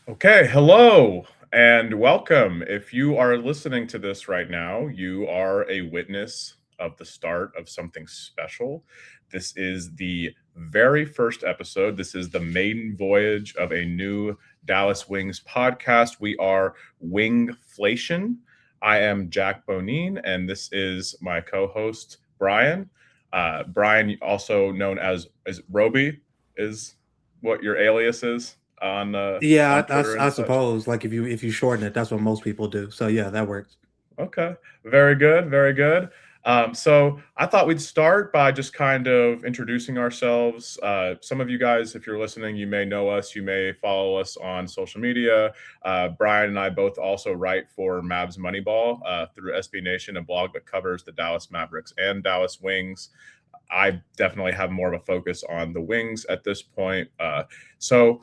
Okay, hello and welcome. If you are listening to this right now, you are a witness of the start of something special. This is the very first episode. This is the maiden voyage of a new Dallas Wings podcast. We are Wingflation. I am Jack Bonine, and this is my co-host Bryan. Bryan, also known as Roby, is what your alias is Yeah, on Twitter and I such. suppose like if you shorten it, that's what most people do. So yeah, that works. Okay, very good, very good. So I thought we'd start by just kind of introducing ourselves. Some of you guys, if you're listening, you may know us. You may follow us on social media. Bryan and I both also write for Mavs Moneyball through SB Nation, a blog that covers the Dallas Mavericks and Dallas Wings. I definitely have more of a focus on the Wings at this point. So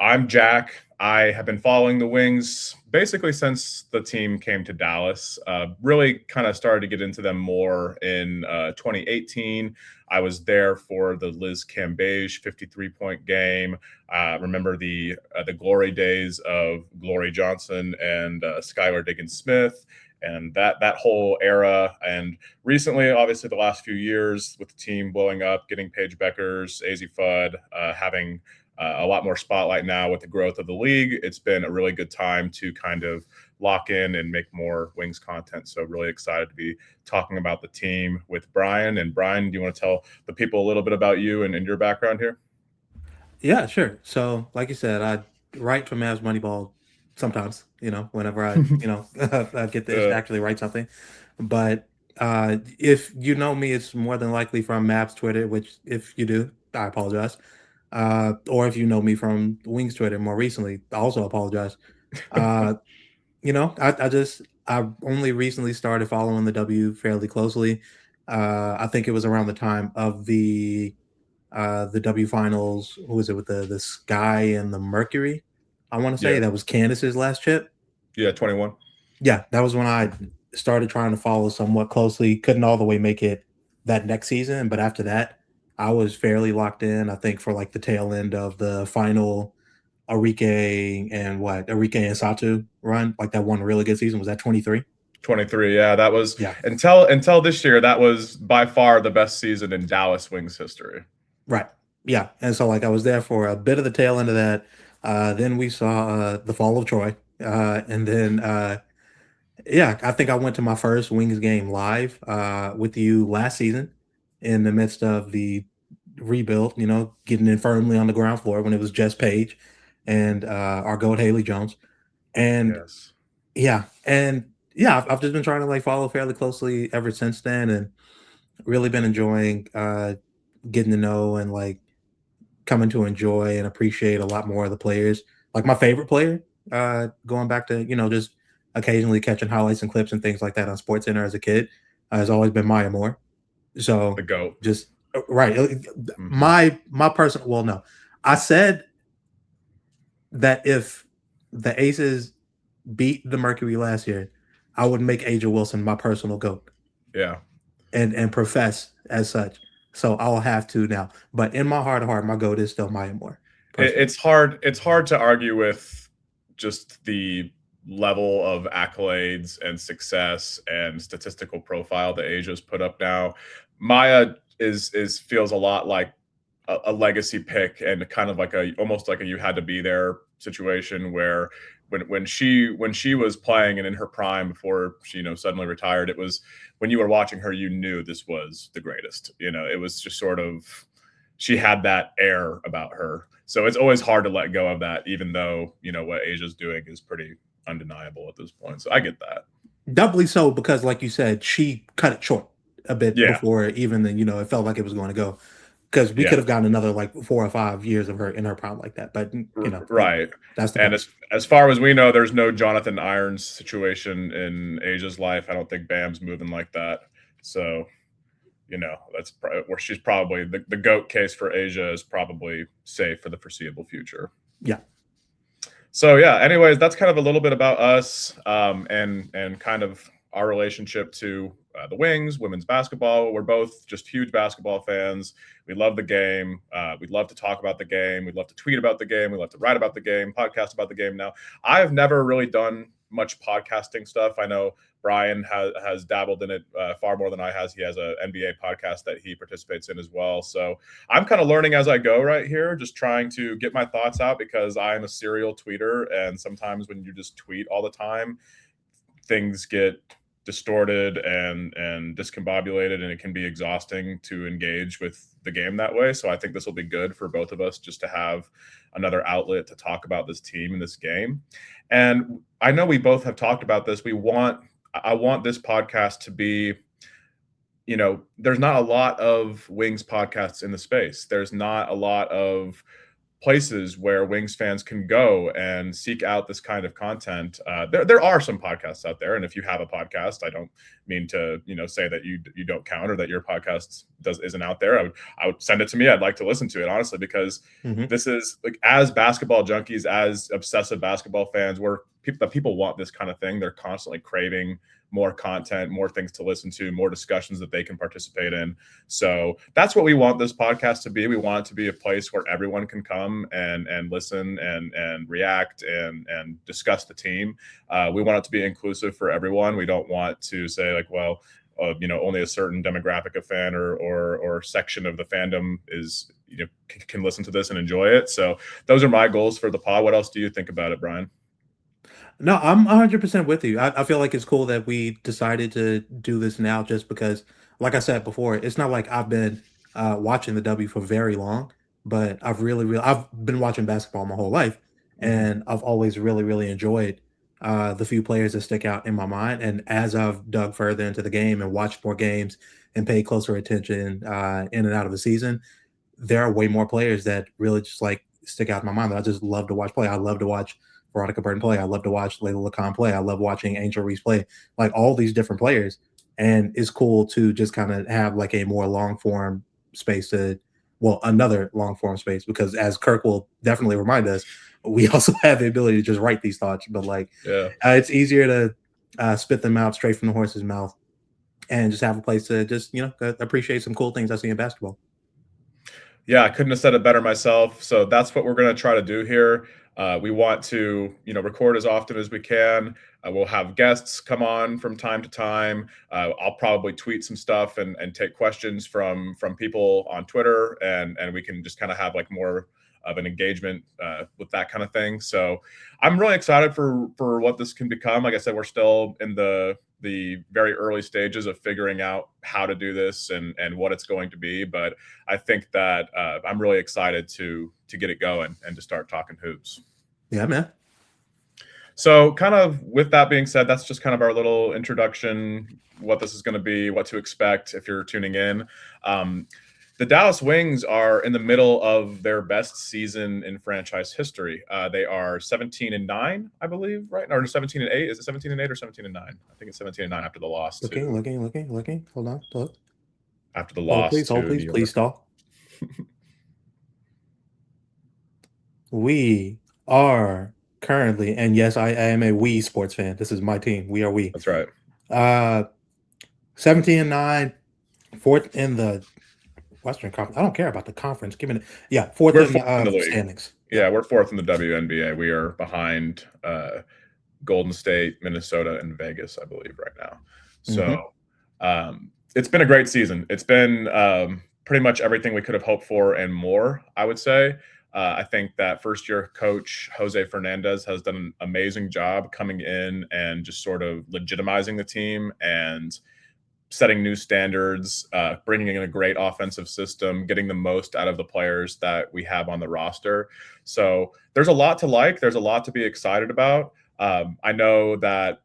I'm Jack. I have been following the Wings basically since the team came to Dallas. Really kind of started to get into them more in 2018. I was there for the Liz Cambage 53-point game. Remember the glory days of Glory Johnson and Skylar Diggins Smith and that whole era. And recently, obviously, the last few years with the team blowing up, getting Paige Bueckers, Azzi Fudd, having a lot more spotlight now with the growth of the league. It's been a really good time to kind of lock in and make more Wings content. So really excited to be talking about the team with Bryan. And Bryan, do you want to tell the people a little bit about you and your background here? Yeah, sure. So like you said, I write for Mavs Moneyball sometimes. Whenever I get the itch to uh, actually write something. But if you know me, it's more than likely from Mavs Twitter. Which if you do, I apologize. Or if you know me from Wings Twitter more recently, I also apologize. Uh, I only recently started following the W fairly closely. I think it was around the time of the W finals. Who was it with the Sky and the Mercury? I want to say yeah, that was Candace's last chip. yeah, 21. Yeah, that was when I started trying to follow somewhat closely. Couldn't all the way make it that next season, but after that, I was fairly locked in. I think for like the tail end of the final Enrique and Satu run, like that one really good season. Was that 23? 23. Yeah, that was Yeah. until this year, that was by far the best season in Dallas Wings history. Right. Yeah. And so like I was there for a bit of the tail end of that. Then we saw the fall of Troy. And then yeah, I think I went to my first Wings game live with you last season in the midst of the rebuild, getting in firmly on the ground floor when it was just Paige and our goat Haley Jones. And Yes. yeah, I've just been trying to like follow fairly closely ever since then and really been enjoying getting to know and like coming to enjoy and appreciate a lot more of the players. Like my favorite player, going back to, just occasionally catching highlights and clips and things like that on Sports Center as a kid, has always been Maya Moore. The So GOAT. just right. Hmm. My personal well, no. I said that if the Aces beat the Mercury last year, I would make Aja Wilson my personal GOAT Yeah. and profess as such. So I'll have to now. But in my heart of heart, my GOAT is still Maya Moore, personally. It's hard to argue with just the level of accolades and success and statistical profile that Asia's put up now. Maya is feels a lot like a legacy pick and kind of like a almost like a you had to be there situation where when she was playing and in her prime before she suddenly retired, it was when you were watching her you knew this was the greatest. It was just sort of she had that air about her. So it's always hard to let go of that, even though what Asia's doing is pretty undeniable at this point. So I get that. Doubly so because, like you said, she cut it short a bit Yeah, before even then, it felt like it was going to go. Because we yeah, could have gotten another like 4 or 5 years of her in her prime like that. But right. that's the And past. as far as we know, there's no Jonathan Irons situation in Asia's life. I don't think Bam's moving like that. So that's where she's probably the goat case for Asia is probably safe for the foreseeable future. Yeah. So yeah, anyways, that's kind of a little bit about us, and kind of our relationship to the Wings, women's basketball. We're both just huge basketball fans. We love the game. We'd love to talk about the game. We'd love to tweet about the game. We love to write about the game, podcast about the game. Now, I have never really done much podcasting stuff. I know Bryan has dabbled in it far more than I has. He has an NBA podcast that he participates in as well. So I'm kind of learning as I go right here, just trying to get my thoughts out because I am a serial tweeter, and sometimes when you just tweet all the time, things get distorted and discombobulated, and it can be exhausting to engage with the game that way. So I think this will be good for both of us just to have another outlet to talk about this team and this game. And I know we both have talked about this. I want this podcast to be, there's not a lot of Wings podcasts in the space. There's not a lot of places where Wings fans can go and seek out this kind of content. There are some podcasts out there, and if you have a podcast, I don't mean to say that you don't count or that your podcast isn't out there. I would send it to me. I'd like to listen to it, honestly, because this is like, as basketball junkies, as obsessive basketball fans, people want this kind of thing. They're constantly craving more content, more things to listen to, more discussions that they can participate in. So that's what we want this podcast to be. We want it to be a place where everyone can come and listen and react and discuss the team. We want it to be inclusive for everyone. We don't want to say like, well, only a certain demographic of fan or section of the fandom is can listen to this and enjoy it. So those are my goals for the pod. What else do you think about it, Bryan? No, I'm 100% with you. I feel like it's cool that we decided to do this now just because, like I said before, it's not like I've been watching the W for very long, but I've been watching basketball my whole life, and I've always really enjoyed the few players that stick out in my mind. And as I've dug further into the game and watched more games and paid closer attention in and out of the season, there are way more players that really just like stick out in my mind that I just love to watch play. I love to watch Veronica Burton play. I love to watch Layla Lacan play. I love watching Angel Reese play, like all these different players. And it's cool to just kind of have like a more long form space another long form space, because as Kirk will definitely remind us, we also have the ability to just write these thoughts, but it's easier to spit them out straight from the horse's mouth and just have a place to just, appreciate some cool things I see in basketball. Yeah, I couldn't have said it better myself. So that's what we're going to try to do here. We want to, record as often as we can. We'll have guests come on from time to time. I'll probably tweet some stuff and take questions from people on Twitter, and we can just kind of have like more of an engagement with that kind of thing. So I'm really excited for what this can become. Like I said, we're still in the very early stages of figuring out how to do this and what it's going to be. But I think that I'm really excited to get it going and to start talking hoops. Yeah, man. So kind of with that being said, that's just kind of our little introduction, what this is going to be, what to expect if you're tuning in. The Dallas Wings are in the middle of their best season in franchise history. They are 17-9, I believe, right? Or 17-8. Is it 17-8 or 17-9? I think it's 17-9 after the loss. Looking. Hold on. Look. After the loss. Hold, please stall. We are currently, and yes, I am a we sports fan. This is my team. We are we. That's right. 17-9, fourth in the Western Conference. I don't care about the conference. Fourth in the standings. Yeah, we're fourth in the WNBA. We are behind Golden State, Minnesota, and Vegas, I believe, right now. So it's been a great season. It's been pretty much everything we could have hoped for and more, I would say. I think that first-year coach Jose Fernandez has done an amazing job coming in and just sort of legitimizing the team and setting new standards, bringing in a great offensive system, getting the most out of the players that we have on the roster. So there's a lot to like. There's a lot to be excited about. I know that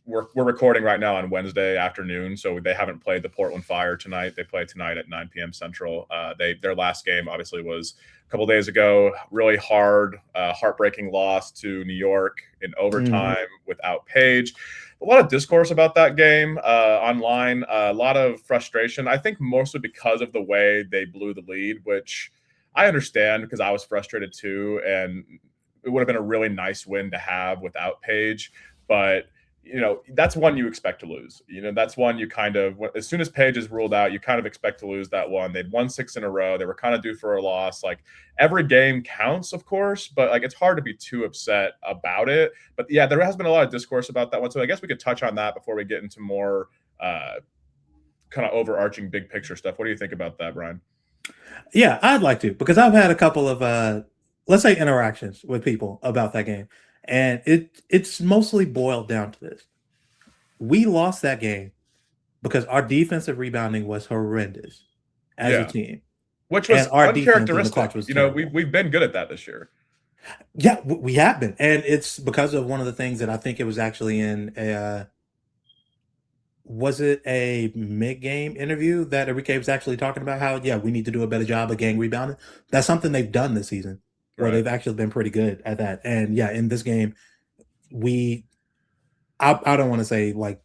we're recording right now on Wednesday afternoon, so they haven't played the Portland Fire tonight. They play tonight at 9 p.m. Central. Their last game obviously was a couple days ago. Really heartbreaking loss to New York in overtime without Paige. A lot of discourse about that game online, a lot of frustration. I think mostly because of the way they blew the lead, which I understand because I was frustrated too, and it would have been a really nice win to have without Paige. But that's one you expect to lose. That's one you kind of, as soon as Paige is ruled out, you kind of expect to lose that one. They'd won 6 in a row. They were kind of due for a loss. Like, every game counts, of course, but like, it's hard to be too upset about it. But yeah, there has been a lot of discourse about that one. So I guess we could touch on that before we get into more kind of overarching big picture stuff. What do you think about that, Bryan? Yeah, I'd like to, because I've had a couple of let's say interactions with people about that game. And it's mostly boiled down to this. We lost that game because our defensive rebounding was horrendous as a Yeah, team. which And was our defense in the clutch uncharacteristic. was We've terrible. been good at that this year. Yeah, we have been. And it's because of one of the things that I think it was actually in a was it a mid-game interview that Enrique was actually talking about how, yeah, we need to do a better job of gang rebounding? That's something they've done this season, where Right. they've actually been pretty good at that. And yeah, in this game, we I don't want to say like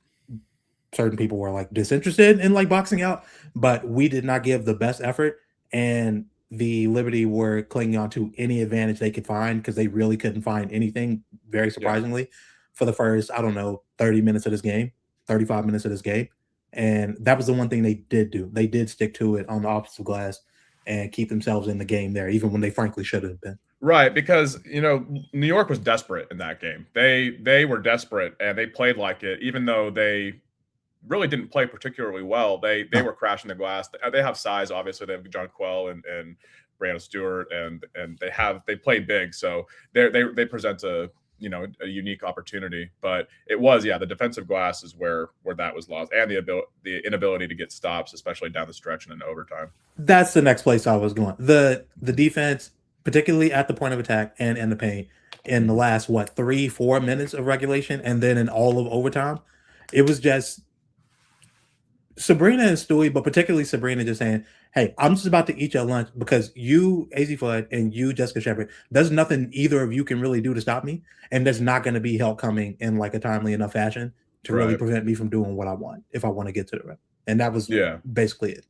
certain people were like disinterested in like boxing out, but we did not give the best effort, and the Liberty were clinging on to any advantage they could find because they really couldn't find anything, very Yeah. surprisingly, for the first, I don't know, 30 minutes of this game, 35 minutes of this game. And that was the one thing they did do. They did stick to it on the offensive glass and keep themselves in the game there, even when they frankly should have been. Right, because New York was desperate in that game. They were desperate and they played like it, even though they really didn't play particularly well. They No, were crashing the glass. They have size, obviously. They have John Quell and Brandon Stewart, and they play big, so they present a unique opportunity. But it was, yeah, the defensive glass is where that was lost, and the inability to get stops, especially down the stretch and in overtime. that's the next place I was going. The defense, particularly at the point of attack and in the paint, in the Mhm. last what 3 4 minutes of regulation, and then in all of overtime, it was just Sabrina and Stewie, but particularly Sabrina, just saying, "Hey, I'm just about to eat your lunch because you, Azzi Fudd, and you, Jessica Shepard, there's nothing either of you can really do to stop me, and there's not going to be help coming in like a timely enough fashion to really Right. prevent me from doing what I want if I want to get to the rim." And that was Yeah. basically it.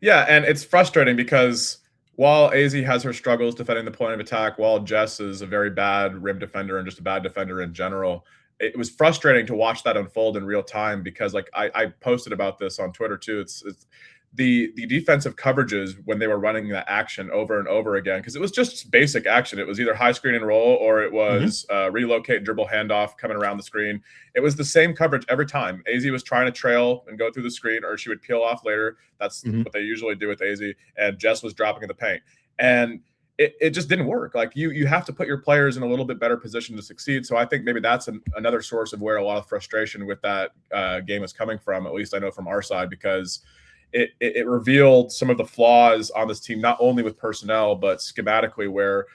Yeah, and it's frustrating because while AZ has her struggles defending the point of attack, while Jess is a very bad rim defender and just a bad defender in general, it was frustrating to watch that unfold in real time because, like, I posted about this on Twitter too. It's the defensive coverages when they were running that action over and over again, because it was just basic action. It was either high screen and roll, or it Mhm. was relocate, dribble, handoff, coming around the screen. It was the same coverage every time. AZ was trying to trail and go through the screen, or she would peel off later. That's Mhm. what they usually do with AZ. And Jess was dropping in the paint. And it just didn't work. Like, you have to put your players in a little bit better position to succeed. So I think maybe that's another source of where a lot of frustration with that game is coming from. At least I know from our side, because it revealed some of the flaws on this team, not only with personnel but schematically, where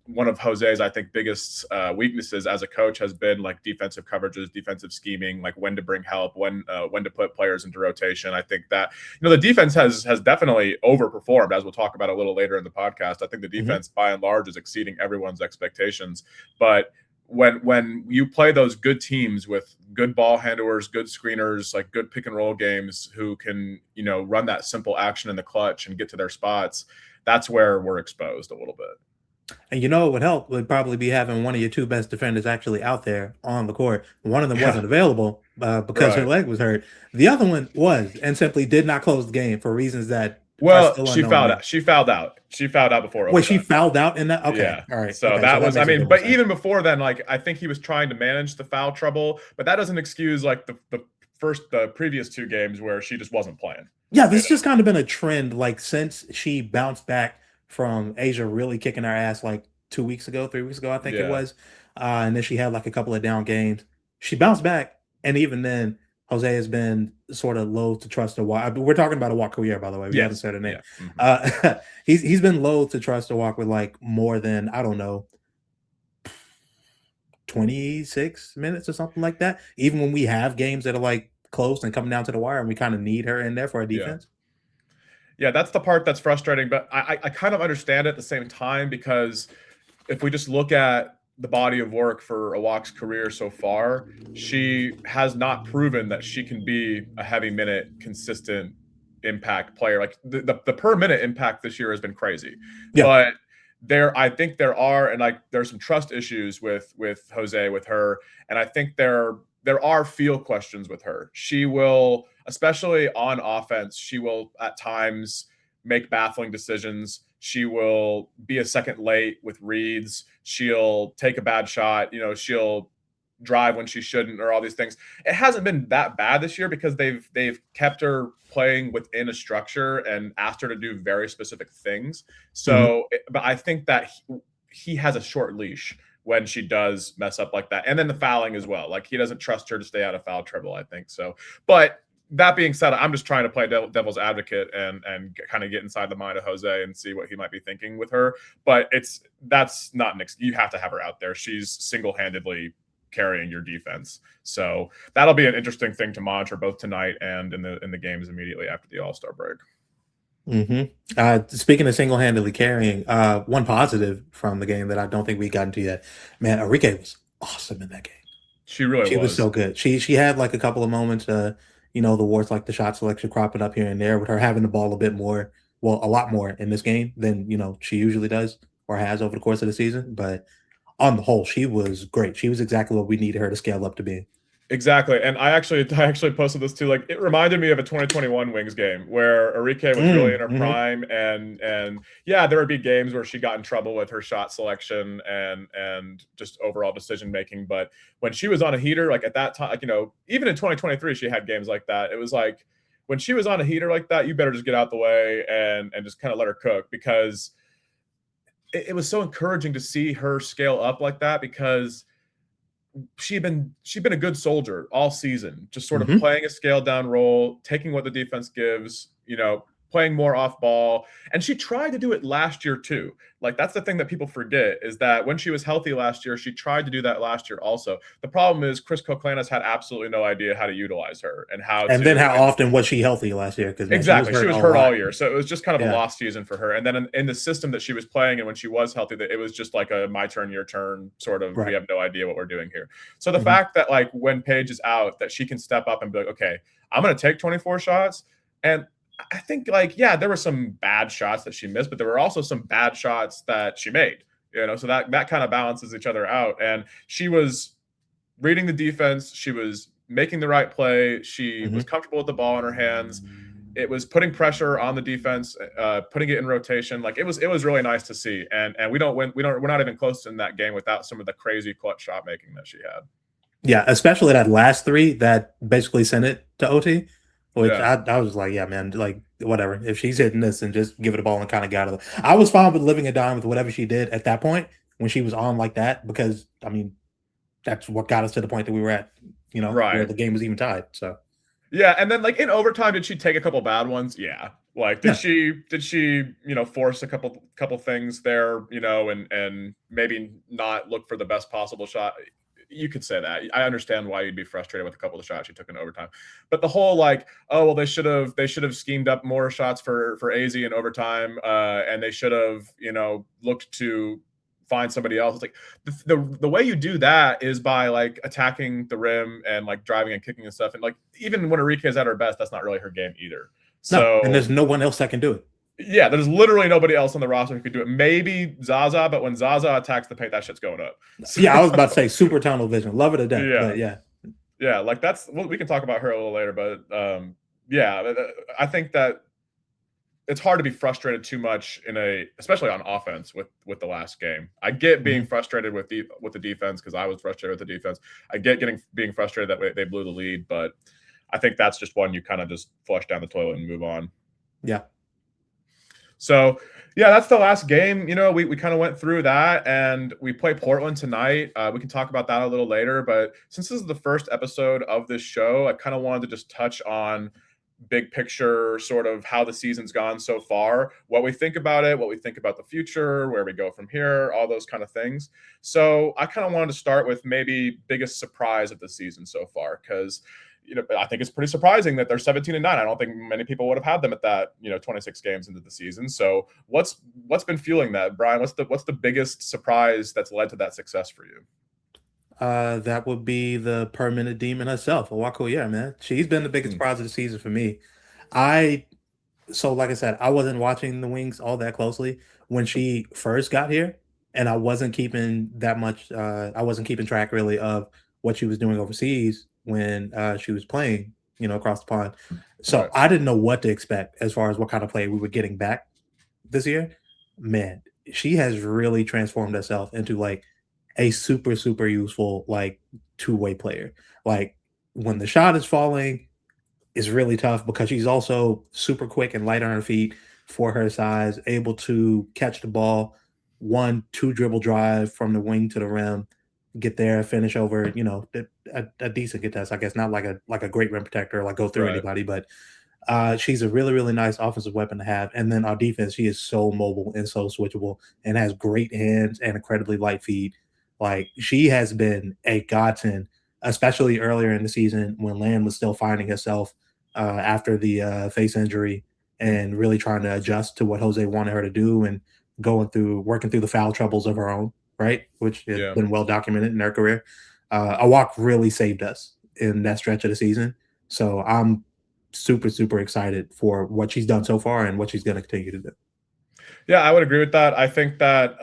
one of Jose's, I think, biggest weaknesses as a coach has been like defensive coverages, defensive scheming, like when to bring help, when to put players into rotation. I think that the defense has definitely overperformed, as we'll talk about a little later in the podcast. I think the Mhm. defense, by and large, is exceeding everyone's expectations. But when you play those good teams with good ball handlers, good screeners, like good pick and roll games, who can run that simple action in the clutch and get to their spots, that's where we're exposed a little bit. And you know what would help would probably be having one of your two best defenders actually out there on the court. One of them Yeah, wasn't available because her right. leg was hurt. The other one was and simply did not close the game for reasons that are Well, still she unknown to fouled me. out. She fouled out. She fouled out before Wait, she overtime. fouled out in that? Okay, Yeah. all right, So okay, so that that was, I makes a mean, bit more but sense. even before then, like, I think he was trying to manage the foul trouble, but that doesn't excuse like the previous two games where she just wasn't playing. Yeah, You this know? just kind of been a trend like since she bounced back from Asia really kicking her ass like 2 weeks ago, 3 weeks ago, I think it Yeah. was. And then she had like a couple of down games. She bounced back, and even then, Jose has been sort of low to trust her walk. We're talking about a walk career, by the way. We haven't Yes. said her name. Yeah. Mhm. Uh, he's been low to trust her walk with like more than I don't know 26 minutes or something like that. Even when we have games that are like close and coming down to the wire, and we kind of need her in there for our Yeah. defense. Yeah, that's the part that's frustrating, but I kind of understand it at the same time, because if we just look at the body of work for Awak's career so far, she has not proven that she can be a heavy minute, consistent impact player. Like, the per minute impact this year has been crazy, Yeah. but I think there are, and like, there's some trust issues with Jose, with her, and I think there are field questions with her. She will, especially on offense, she will at times make baffling decisions. She will be a second late with reads. She'll take a bad shot. She'll drive when she shouldn't, or all these things. It hasn't been that bad this year because they've kept her playing within a structure and asked her to do very specific things. Mhm. But I think that he has a short leash when she does mess up like that. And then the fouling as well. Like, he doesn't trust her to stay out of foul trouble, I think so. But that being said, I'm just trying to play devil's advocate and kind of get inside the mind of Jose and see what he might be thinking with her. But that's not you have to have her out there. She's single-handedly carrying your defense. So that'll be an interesting thing to monitor both tonight and in the games immediately after the All-Star break. Speaking of single-handedly carrying, one positive from the game that I don't think we got into yet, man, Enrique was awesome in that game. She really She was was. so good. She had like a couple of moments, the warts like the shot selection cropping up here and there with her having the ball a bit more, well, a lot more in this game than she usually does or has over the course of the season. But on the whole, she was great. She was exactly what we needed her to scale up to be. Exactly. And I actually posted this too. Like, it reminded me of a 2021 Wings game where Enrique was really in her Mhm. prime, and yeah, there would be games where she got in trouble with her shot selection and just overall decision making. But when she was on a heater, like at that time, like, even in 2023, she had games like that. It was like, when she was on a heater like that, you better just get out the way and just kind of let her cook, because it was so encouraging to see her scale up like that, because she'd been a good soldier all season, just sort of Mhm. playing a scaled down role, taking what the defense gives, playing more off ball. And she tried to do it last year too. Like, that's the thing that people forget, is that when she was healthy last year, she tried to do that last year also. The problem is Chris Koklanis had absolutely no idea how to utilize her and how And then to. how often was she healthy last year? Because man, she was Exactly. She hurt was a hurt lot. all year. So it was just kind of a Yeah. lost season for her. And then in the system that she was playing, and when she was healthy, that it was just like a my turn, your turn sort of, we Right. have no idea what we're doing here. So the Mhm. fact that, like, when Paige is out, that she can step up and be like, okay, I'm going to take 24 shots. And I think, like, yeah, there were some bad shots that she missed, but there were also some bad shots that she made, so that kind of balances each other out. And she was reading the defense. She was making the right play. She was Mhm. comfortable with the ball in her hands. It was putting pressure on the defense, putting it in rotation. Like, it was really nice to see. And we're not even close in that game without some of the crazy clutch shot making that she had. Yeah, especially that last 3 that basically sent it to OT, which Yeah. I was like, "Yeah, man, like, whatever. If she's hitting this and just give it a ball and kinda get out of the." I was fine with living and dying with whatever she did at that point when she was on like that because, I mean, that's what got us to the point that we were at, where Right. the game was even tied, so Yeah, and then, like, in overtime, did she take a couple bad ones? Yeah. Like, did yeah. she force a couple things there, and maybe not look for the best possible shot? You could say that. I understand why you'd be frustrated with a couple of shots you took in overtime. But the whole, like, oh well, they should have schemed up more shots for Azzi in overtime, and they should have, looked to find somebody else. It's like, the way you do that is by, like, attacking the rim and, like, driving and kicking and stuff. And, like, even when Enrique is at her best, that's not really her game either. No, and there's So no one else that can do it. yeah, there's literally nobody else on the roster who could do it. Maybe Zaza, but when Zaza attacks the paint, that shit's going up. So Yeah, I was about to say super tunnel vision, love it to death, yeah, but yeah. yeah, like, we can talk about her a little later, but yeah, I think that it's hard to be frustrated too much especially on offense with the last game. I get being Mhm. frustrated with the defense, because I was frustrated with the defense. I get being frustrated that they blew the lead, but I think that's just one you kind of just flush down the toilet and move on. Yeah. So yeah, that's the last game. We kind of went through that, and we play Portland tonight. We can talk about that a little later, but since this is the first episode of this show, I kind of wanted to just touch on big picture, sort of how the season's gone so far, what we think about it, what we think about the future, where we go from here, all those kind of things. So I kind of wanted to start with maybe biggest surprise of the season so far, because I think it's pretty surprising that they're 17-9. I don't think many people would have had them at that, 26 games into the season. So what's been fueling that, Bryan? What's the biggest surprise that's led to that success for you? That would be the permanent demon herself, Owako. Yeah, man. She's been the biggest Hmm. surprise of the season for me. I so like I said, I wasn't watching the Wings all that closely when she first got here, and I wasn't keeping track really of what she was doing overseas. when she was playing, across the pond. So Right. I didn't know what to expect as far as what kind of play we were getting back this year. Man, she has really transformed herself into like a super, super useful like two-way player. Like when the shot is falling, is really tough because she's also super quick and light on her feet for her size, able to catch the ball, 1, 2 dribble drive from the wing to the rim, get there, finish over, a decent contest. I guess not like a great rim protector, like go through Right. anybody, but she's a really, really nice offensive weapon to have. And then our defense, she is so mobile and so switchable and has great hands and incredibly light feet. Like she has been a godsend, especially earlier in the season when Land was still finding herself after the face injury and really trying to adjust to what Jose wanted her to do and working through the foul troubles of her own, right? Which has Yeah. been well documented in her career. A walk really saved us in that stretch of the season. So I'm super, super excited for what she's done so far and what she's going to continue to do. Yeah, I would agree with that. I think that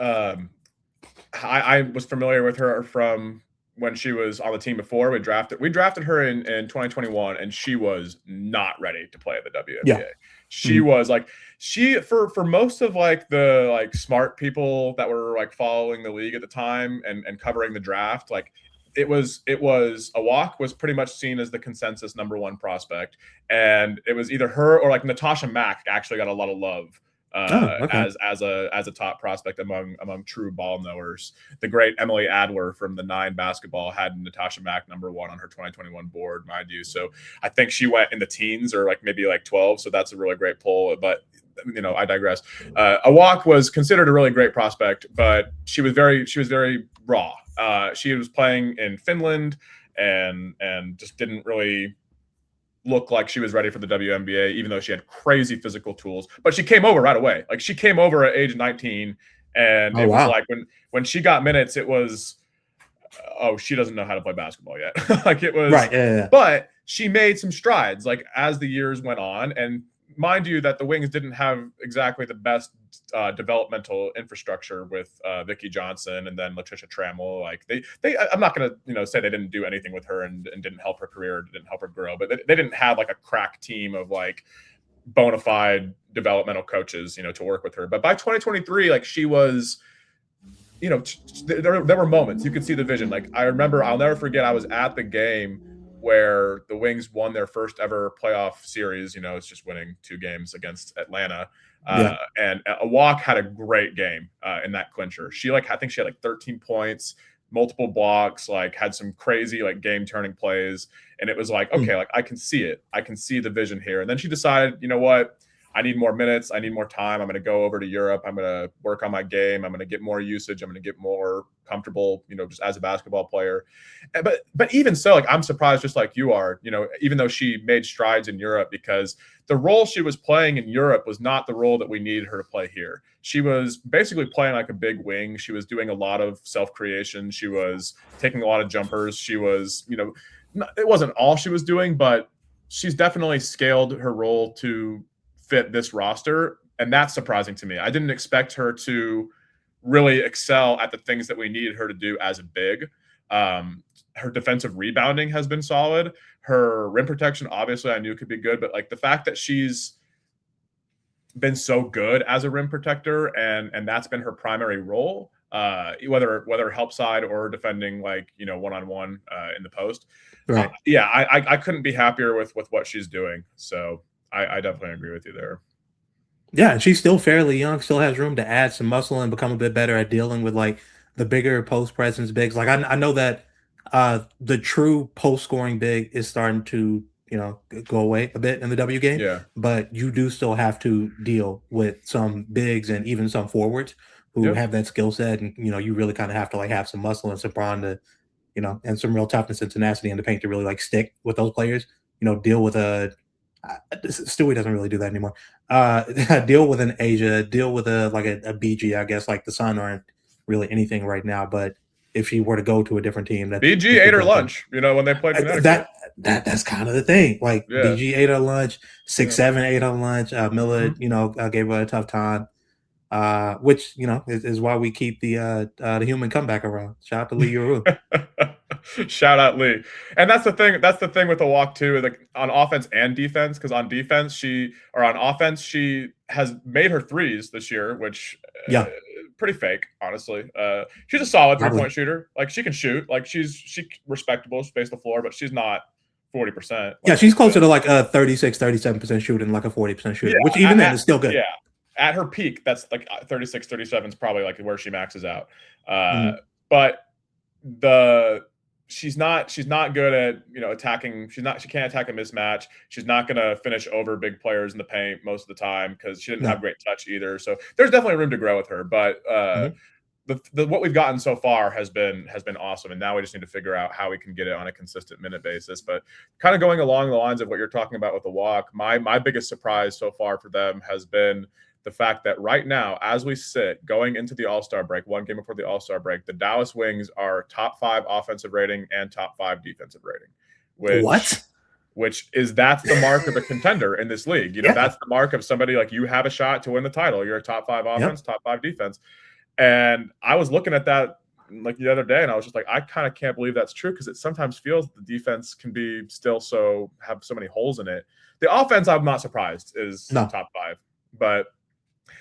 I was familiar with her from when she was on the team before. We drafted her in 2021, and she was not ready to play at the Yeah. WNBA. She Mhm. was like she for most of like the like smart people that were like following the league at the time and covering the draft, like it was a walk was pretty much seen as the consensus number one prospect, and it was either her or like Natasha Mack actually got a lot of love Oh, okay. as a top prospect among true ball knowers. The great Emily Adler from the Nine basketball had Natasha Mack number one on her 2021 board, mind you. So I think she went in the teens or like maybe like 12. So that's a really great pull. But I digress. Awak was considered a really great prospect, but she was very raw. She was playing in Finland and just didn't really look like she was ready for the WNBA, even though she had crazy physical tools. But she came over right away. Like she came over at age 19, and Oh, it was wow. like when she got minutes, it was oh, she doesn't know how to play basketball yet. Like it was, Right. Yeah. Yeah. but she made some strides like as the years went on. And mind you, that the Wings didn't have exactly the best developmental infrastructure with Vicky Johnson and then Letitia Trammell. Like I'm not gonna say they didn't do anything with her and didn't help her career, didn't help her grow, but they didn't have like a crack team of like bona fide developmental coaches, to work with her. But by 2023, like she was there were moments you could see the vision. Like I remember, I'll never forget. I was at the game where the Wings won their first ever playoff series. It's just winning 2 games against Atlanta. Yeah. And Awak had a great game in that clincher. I think she had like 13 points, multiple blocks, like had some crazy like game turning plays. And it was like, Mm. okay, like I can see it. I can see the vision here. And then she decided, you know what? I need more minutes. I need more time. I'm going to go over to Europe. I'm going to work on my game. I'm going to get more usage. I'm going to get more comfortable, just as a basketball player. But even so, like I'm surprised, just like you are, even though she made strides in Europe, because the role she was playing in Europe was not the role that we needed her to play here. She was basically playing like a big wing. She was doing a lot of self creation. She was taking a lot of jumpers. She was, it wasn't all she was doing, but she's definitely scaled her role to fit this roster, and that's surprising to me. I didn't expect her to really excel at the things that we needed her to do as a big. Her defensive rebounding has been solid. Her rim protection, obviously, I knew could be good, but like the fact that she's been so good as a rim protector, and that's been her primary role, whether help side or defending, like one on one in the post. Right. Yeah, I couldn't be happier with what she's doing. So I definitely agree with you there. Yeah, and she's still fairly young, still has room to add some muscle and become a bit better at dealing with like the bigger post presence bigs. Like I know that the true post scoring big is starting to, go away a bit in the W game, Yeah. but you do still have to deal with some bigs and even some forwards who Yep. have that skill set, and you really kind of have to like have some muscle and some brawn to, and some real toughness and tenacity in the paint to really like stick with those players. Deal with a Stewie doesn't really do that anymore. Deal with an Asia, deal with a BG, I guess. Like the Sun aren't really anything right now, but if she were to go to a different team, that BG think ate would her be okay. lunch, when they played Connecticut. That's kind of the thing. Like Yeah. BG ate her lunch, six Yeah. seven ate her lunch. Miller, Mhm. gave her a tough time. Which is why we keep the human comeback around. Shout out to Lee Uru. Shout out Lee. And that's the thing. That's the thing with the walk too. Like on offense and defense, because on defense on offense she has made her threes this year, which Yeah, pretty fake, honestly. She's a solid probably. 3-point shooter. Like she can shoot. Like she's respectable, space the floor, but she's not 40%. Yeah, Like she's she's closer been. to like a 36, 37% shooting, like a 40% Yeah, shooter, which even then is still yeah. good. At her peak, that's like 36, 37 is probably like where she maxes out. Mhm. But the she's not good at attacking. She can't attack a mismatch. She's not going to finish over big players in the paint most of the time because she didn't have No. great touch either. So there's definitely room to grow with her. But Mhm. the what we've gotten so far has been awesome, and now we just need to figure out how we can get it on a consistent minute basis. But kind of going along the lines of what you're talking about with the walk, my biggest surprise so far for them has been the fact that right now, as we sit going into the All-Star break, one game before the All-Star break, the Dallas Wings are top 5 offensive rating and top 5 defensive rating, which What? that's the mark of a contender in this league. Yeah. That's the mark of somebody like you have a shot to win the title. You're a top 5 offense, Yep. top 5 defense. And I was looking at that like the other day, and I was just like, I kind of can't believe that's true because it sometimes feels the defense can be still have so many holes in it. The offense, I'm not surprised, is No. top 5, but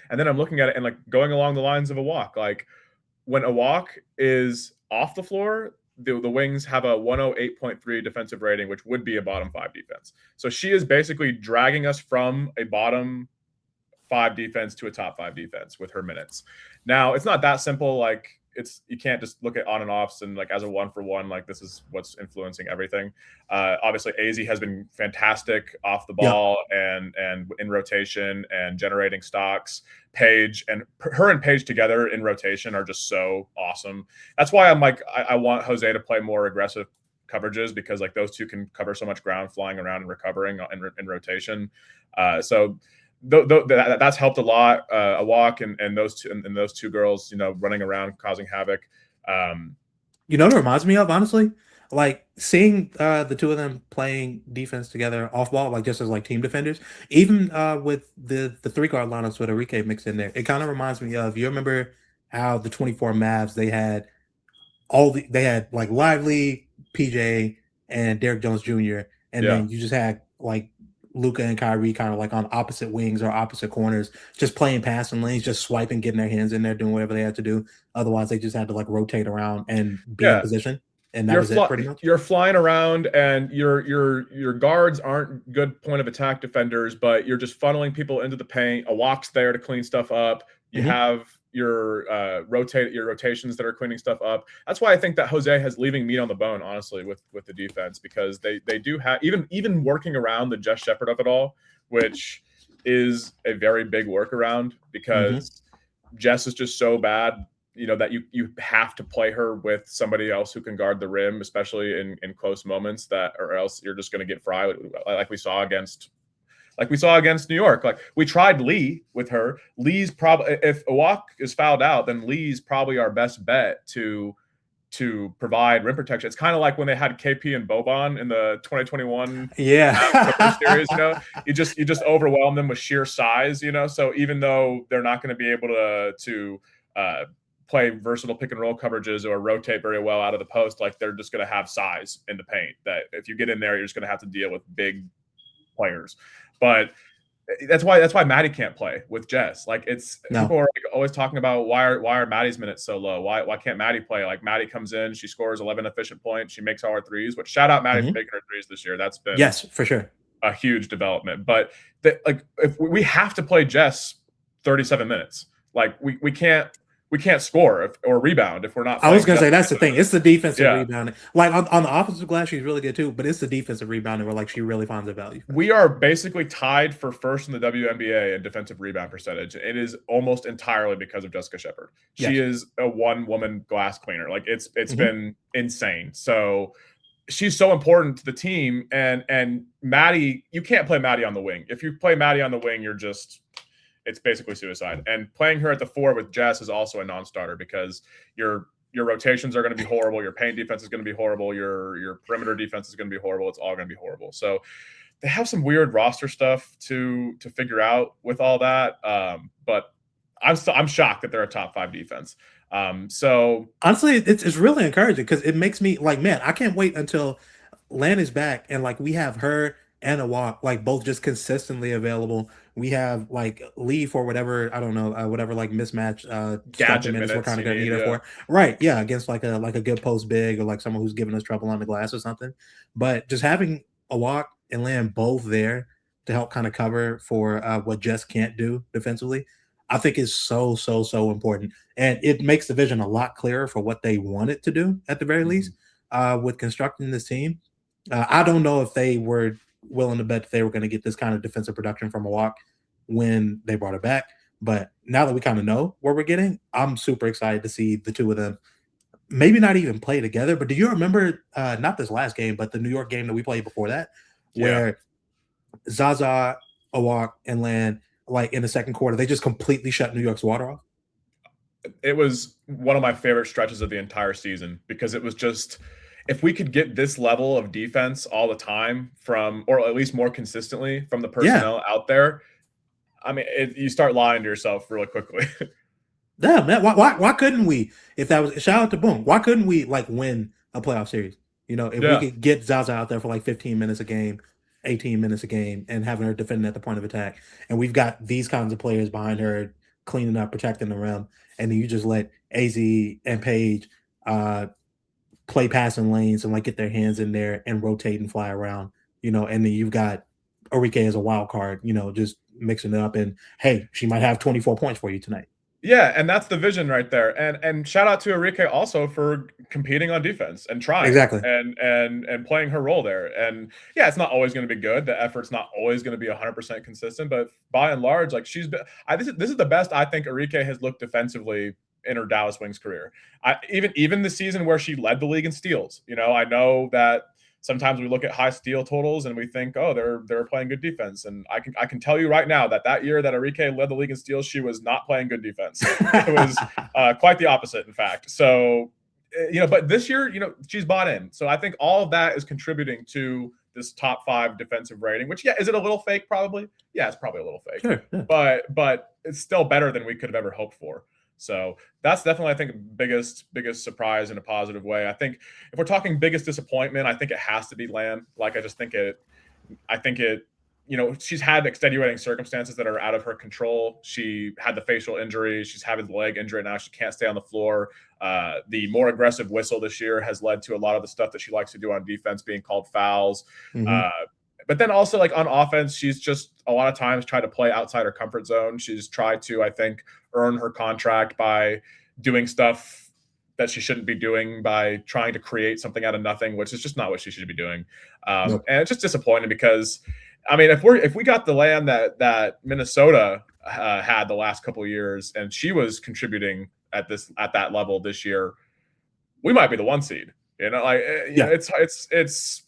and then I'm looking at it and like going along the lines of a walk, like when a walk is off the floor, the Wings have a 108.3 defensive rating, which would be a bottom 5 defense. So she is basically dragging us from a bottom 5 defense to a top 5 defense with her minutes. Now, it's not that simple. Like you can't just look at on and offs and like as a 1-for-1, like this is what's influencing everything. Obviously Azzi has been fantastic off the Yep. ball and in rotation and generating stocks. Paige and Paige together in rotation are just so awesome. That's why I'm like, I want Jose to play more aggressive coverages because like those two can cover so much ground flying around and recovering in rotation. So that's helped a lot. A walk and those two girls, running around causing havoc. You know what it reminds me of, honestly? Like seeing the two of them playing defense together off ball, like just as like team defenders, even with the 3 guard lineups with Enrique mixed in there, it kind of reminds me of, you remember how the 24 Mavs, they had like Lively, PJ, and Derrick Jones Jr., and Yeah, then you just had like Luca and Kyrie kind of like on opposite wings or opposite corners, just playing passing lanes, just swiping, getting their hands in there, doing whatever they had to do. Otherwise, they just had to like rotate around and be in yeah. position, and that was it, pretty much. You're flying around, and your guards aren't good point of attack defenders, but you're just funneling people into the paint. A walk's there to clean stuff up. You Hmm. have your rotations that are cleaning stuff up. That's why I think that Jose has leaving meat on the bone, honestly, with the defense, because they do have even working around the Jess Shepard of it all, which is a very big workaround Hmm. because Jess is just so bad, that you have to play her with somebody else who can guard the rim, especially in close moments, that or else you're just going to get fried, like we saw against New York. Like we tried Lee with her. Lee's probably, if Awak is fouled out, then Lee's probably our best bet to provide rim protection. It's kind of like when they had KP and Boban in the 2021 Clippers series. Yeah. You just overwhelm them with sheer size. So even though they're not going to be able to uh, play versatile pick and roll coverages or rotate very well out of the post, like they're just going to have size in the paint. That if you get in there, you're just going to have to deal with big players. But that's why Maddie can't play with Jess. Like it's people No. are like always talking about why are Maddie's minutes so low? Why can't Maddie play? Like Maddie comes in, she scores 11 efficient points, she makes all her threes. Which shout out Maddie for Hmm. making her threes this year. That's been Yes, for sure. a huge development. But if we have to play Jess 37 minutes, like we can't score or rebound if we're not I was playing gonna Jess say that's the 37 thing. It's minutes. the defensive Yeah. rebounding. Like on the offensive glass, she's really good too, but it's the defensive rebounding where like she really finds a value. We are basically tied for first in the WNBA in defensive rebound percentage. It is almost entirely because of Jessica Shepard. She Yes. is a one-woman glass cleaner. Like it's Hmm. been insane. So she's so important to the team. And Maddie, you can't play Maddie on the wing. If you play Maddie on the wing, it's basically suicide. And playing her at the 4 with Jess is also a non-starter because your rotations are going to be horrible. Your paint defense is going to be horrible. Your perimeter defense is going to be horrible. It's all going to be horrible. So they have some weird roster stuff to figure out with all that. But I'm shocked that they're a top 5 defense. So Honestly, it's really encouraging because it makes me like, man, I can't wait until Lan is back and like we have her and a walk like both just consistently available. We have like Lee for whatever I don't know whatever like mismatch stretching gadget minutes we're minutes kind of you gonna need, need her yeah. for. Right, yeah, against like a good post big or like someone who's giving us trouble on the glass or something. But just having a walk and Lan both there to help kind of cover for what Jess can't do defensively, I think is so important, and it makes the vision a lot clearer for what they wanted to do at the very least Mhm. with constructing this team. I don't know if they were willing to bet that they were going to get this kind of defensive production from a walk when they brought it back. But now that we kind of know what we're getting, I'm super excited to see the two of them maybe not even play together. But do you remember not this last game, but the New York game that we played before that, Yeah. where Zaza, Awak, and Lan, like in the second quarter, they just completely shut New York's water off? It was one of my favorite stretches of the entire season because it was just, if we could get this level of defense all the time from, or at least more consistently from the Yeah, personnel out there, I mean, you start lying to yourself really quickly. yeah, man. Why couldn't we? If that was shout out to Boom, why couldn't we like win a playoff series? You know, if we Yeah. could get Zaza out there for like 15 minutes a game, 18 minutes a game, and having her defending at the point of attack, and we've got these kinds of players behind her cleaning up, protecting the rim, and then you just let Az and Paige uh, play passing lanes and like get their hands in there and rotate and fly around, you know, and then you've got Orike as a wild card, you know, just mixing it up, and hey, she might have 24 points for you tonight. Yeah, and that's the vision right there. And shout out to Enrique also for competing on defense and trying Exactly. and playing her role there. And yeah, it's not always going to be good. The effort's not always going to be 100% consistent, but by and large, like she's been, this is the best I think Enrique has looked defensively in her Dallas Wings career. Even the season where she led the league in steals. You know, I know that sometimes we look at high steal totals and we think, oh, they're playing good defense. And I can tell you right now that year that Enrique led the league in steals, she was not playing good defense. It was quite the opposite, in fact. So, but this year, she's bought in. So I think all of that is contributing to this top 5 defensive rating. Which, yeah, is it a little fake? Probably. Yeah, it's probably a little fake. Sure. Yeah. But it's still better than we could have ever hoped for. So that's definitely, I think, biggest surprise in a positive way. I think if we're talking biggest disappointment, I think it has to be Lan. Like I think it, she's had extenuating circumstances that are out of her control. She had the facial injury. She's having the leg injury now. She can't stay on the floor. The more aggressive whistle this year has led to a lot of the stuff that she likes to do on defense being called fouls. Mm-hmm. But then also, like, on offense, she's just a lot of times tried to play outside her comfort zone. She's tried to, I think, earn her contract by doing stuff that she shouldn't be doing, by trying to create something out of nothing, which is just not what she should be doing. Nope. And it's just disappointing because, I mean, if we got the Lamb that Minnesota had the last couple of years, and she was contributing at that level this year, we might be the 1 seed. Like, Yeah. it's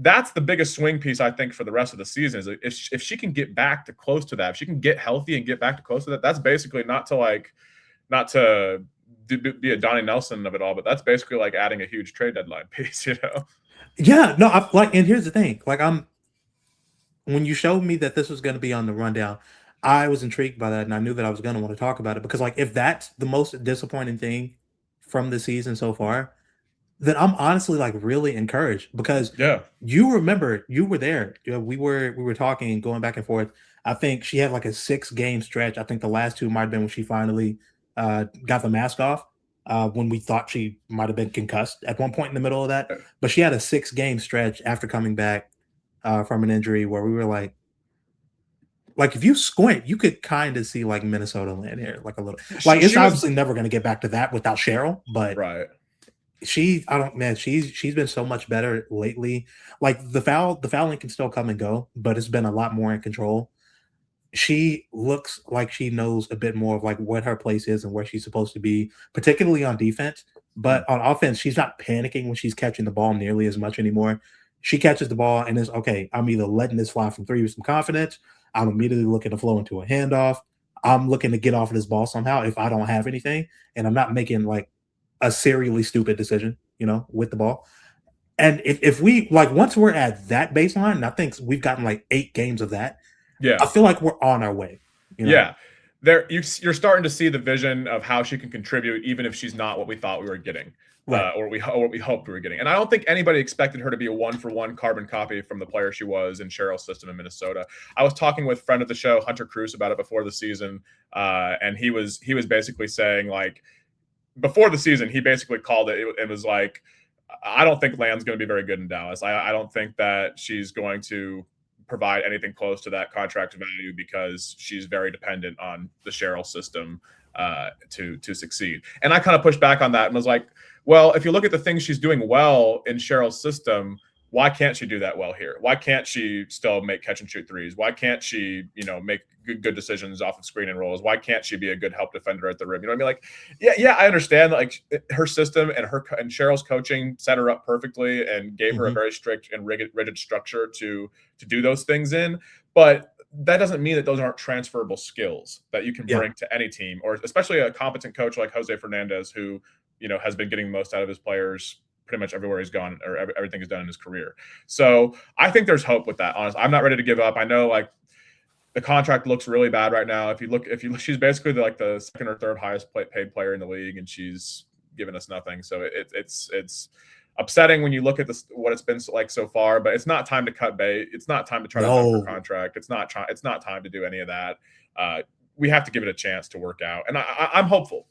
that's the biggest swing piece I think for the rest of the season, is if she can get back to close to that, if she can get healthy and get back to close to that, that's basically not to be a Donnie Nelson of it all, but that's basically like adding a huge trade deadline piece, Yeah. No, and here's the thing. Like when you showed me that this was going to be on the rundown, I was intrigued by that, and I knew that I was going to want to talk about it because, like, if that's the most disappointing thing from the season so far, then I'm honestly like really encouraged because Yeah. you remember you were there. You know, we were talking, going back and forth. I think she had like a 6 game stretch. I think the last 2 might have been when she finally got the mask off. When we thought she might have been concussed at one point in the middle of that, but she had a 6 game stretch after coming back from an injury where we were like if you squint, you could kind of see like Minnesota land here, like a little. Like it's She was obviously never going to get back to that without Cheryl, but right. I don't, man, she's been so much better lately. Like the fouling can still come and go, but it's been a lot more in control. She looks like she knows a bit more of like what her place is and where she's supposed to be, particularly on defense. Mm. But on offense, she's not panicking when she's catching the ball nearly as much anymore. She catches the ball and is okay. I'm either letting this fly from 3 with some confidence. I'm immediately looking to flow into a handoff. I'm looking to get off of this ball somehow if I don't have anything, and I'm not making like a serially stupid decision, you know, with the ball. And if we like once we're at that baseline, and I think we've gotten like 8 games of that, Yeah. I feel like we're on our way. You know? Yeah. you're starting to see the vision of how she can contribute, even if she's not what we thought we were getting, Right. or what we hoped we were getting. And I don't think anybody expected her to be a one-for-one carbon copy from the player she was in Cheryl's system in Minnesota. I was talking with friend of the show Hunter Cruz about it before the season, and he was basically saying, like, before the season, he basically called it. It was like, I don't think Land's going to be very good in Dallas. I don't think that she's going to provide anything close to that contract value because she's very dependent on the Cheryl system to succeed. And I kind of pushed back on that and was like, well, if you look at the things she's doing well in Cheryl's system, why can't she do that well here? Why can't she still make catch and shoot threes? Why can't she, make good decisions off of screen and rolls? Why can't she be a good help defender at the rim? You know what I mean? Like, yeah, I understand that, like, her system and Cheryl's coaching set her up perfectly and gave her a very strict and rigid structure to do those things in. But that doesn't mean that those aren't transferable skills that you can bring to any team, or especially a competent coach like Jose Fernandez, who, has been getting the most out of his players pretty much everywhere he's gone, or everything he's done in his career. So I think there's hope with that. Honestly, I'm not ready to give up. I know, like, the contract looks really bad right now. If you look, she's basically the second or third highest paid player in the league, and she's given us nothing. So it's upsetting when you look at what it's been like so far. But it's not time to cut bait. It's not time to try to dump her contract. It's not time to do any of that. We have to give it a chance to work out, and I'm hopeful.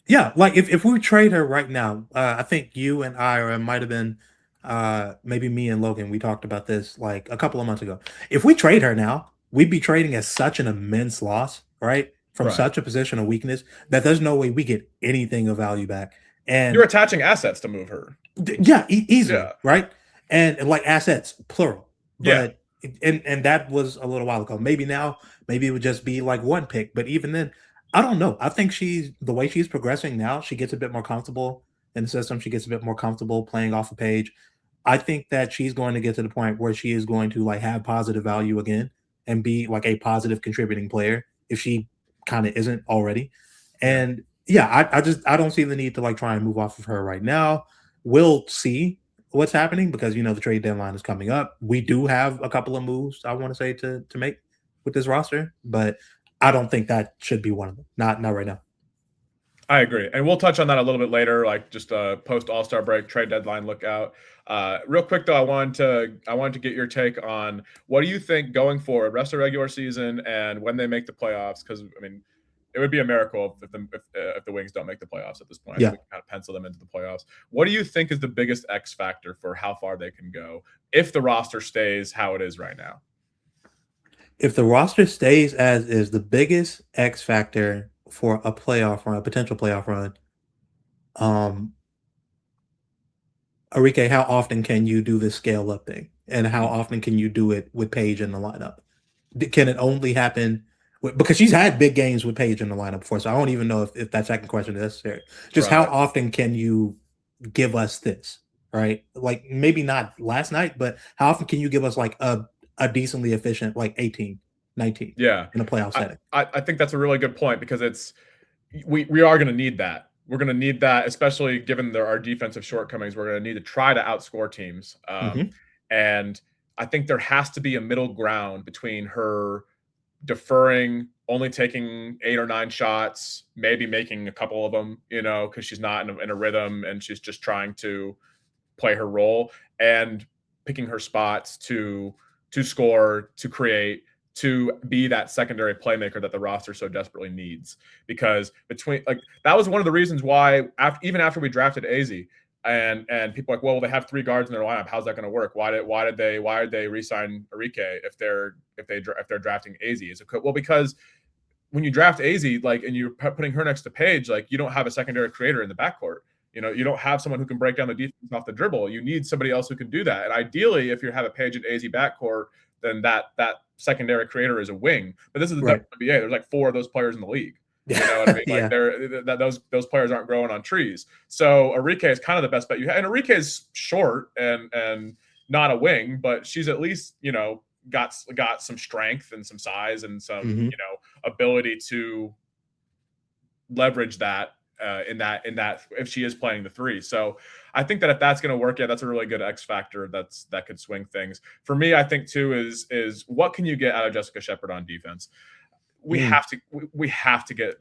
Yeah, like if we trade her right now, I think you and I, or it might have been maybe me and Logan, we talked about this like a couple of months ago. If we trade her now, we'd be trading at such an immense loss, right? From such a position of weakness that there's no way we get anything of value back. And you're attaching assets to move her. Yeah, easily, right? And like assets, plural. But and that was a little while ago. Maybe now, maybe it would just be like one pick. But even then, I don't know. I think the way she's progressing now, she gets a bit more comfortable in the system. She gets a bit more comfortable playing off a Paige. I think that she's going to get to the point where she is going to like have positive value again and be like a positive contributing player if she kind of isn't already. And I don't see the need to like try and move off of her right now. We'll see what's happening because the trade deadline is coming up. We do have a couple of moves I want to say to make with this roster, but I don't think that should be one of them. Not right now. I agree. And we'll touch on that a little bit later, like just a post All-Star break trade deadline lookout. Real quick though, I wanted to get your take on what do you think going forward, rest of the regular season and when they make the playoffs? Because I mean, it would be a miracle if the Wings don't make the playoffs at this point. Yeah. We can kind of pencil them into the playoffs. What do you think is the biggest X factor for how far they can go if the roster stays how it is right now? If the roster stays as is, the biggest X factor for a playoff run, a potential playoff run, Enrique, how often can you do this scale up thing? And how often can you do it with Paige in the lineup? Can it only happen because she's had big games with Paige in the lineup before, so I don't even know if that second question is necessary. Just how often can you give us this, right? Like maybe not last night, but how often can you give us like a decently efficient like 18, 19 in a playoff setting? I think that's a really good point because we are going to need that. We're going to need that, especially given our defensive shortcomings. We're going to need to try to outscore teams. And I think there has to be a middle ground between her deferring, only taking 8 or 9 shots, maybe making a couple of them, because she's not in a rhythm and she's just trying to play her role, and picking her spots to score, to create, to be that secondary playmaker that the roster so desperately needs. Because that was one of the reasons why even after we drafted Azzi, and people are like, well, they have 3 guards in their lineup. How's that going to work? Why did they re-sign Enrique if they're drafting Azzi? It's well, because when you draft Azzi, like, and you're putting her next to Paige, like, you don't have a secondary creator in the backcourt. You don't have someone who can break down the defense off the dribble. You need somebody else who can do that. And ideally, if you have a Paige and Azzi backcourt, then that secondary creator is a wing. But this is the WNBA. There's like 4 of those players in the league. You know what I mean? Like those players aren't growing on trees. So Enrique is kind of the best bet you have. And Enrique is short and not a wing, but she's at least, got some strength and some size and some, ability to leverage that in that if she is playing the 3. So I think that if that's going to work, that's a really good X factor that could swing things. For me, I think too is what can you get out of Jessica Shepard on defense? we have to we have to get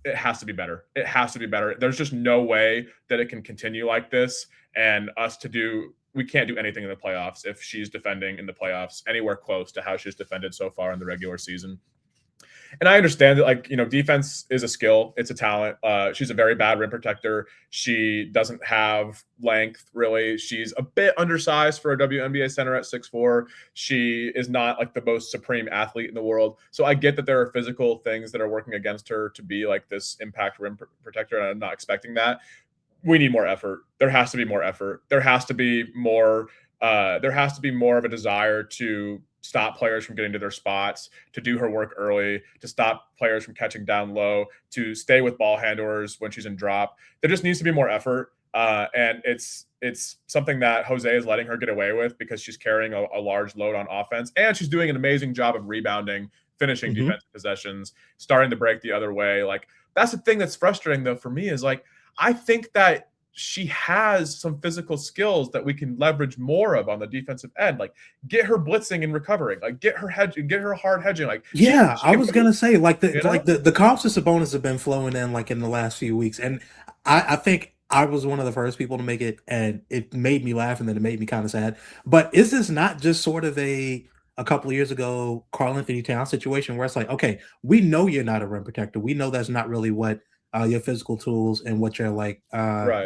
it has to be better. It has to be better. There's just no way that it can continue like this and us to do we can't do anything in the playoffs if she's defending in the playoffs anywhere close to how she's defended so far in the regular season. And I understand that, like, defense is a skill. It's a talent. She's a very bad rim protector. She doesn't have length, really. She's a bit undersized for a WNBA center at 6'4". She is not like the most supreme athlete in the world. So I get that there are physical things that are working against her to be like this impact rim protector, and I'm not expecting that. We need more effort. There has to be more effort. There has to be more. There has to be more of a desire to stop players from getting to their spots, to do her work early, to stop players from catching down low, to stay with ball handlers when she's in drop. There just needs to be more effort. And it's something that Jose is letting her get away with because she's carrying a large load on offense. And she's doing an amazing job of rebounding, finishing defensive possessions, starting to break the other way. Like, that's the thing that's frustrating, though, for me is, like, I think that she has some physical skills that we can leverage more of on the defensive end. Like, get her blitzing and recovering. Like, get her hedging, get her hard hedging. Like, yeah, I was gonna say, like, the comps to Sabonis have been flowing in, like, in the last few weeks, and I think I was one of the first people to make it, and it made me laugh, and then it made me kind of sad. But is this not just sort of a couple of years ago Karl-Anthony Towns situation where it's like, okay, we know you're not a rim protector. We know that's not really what your physical tools and what your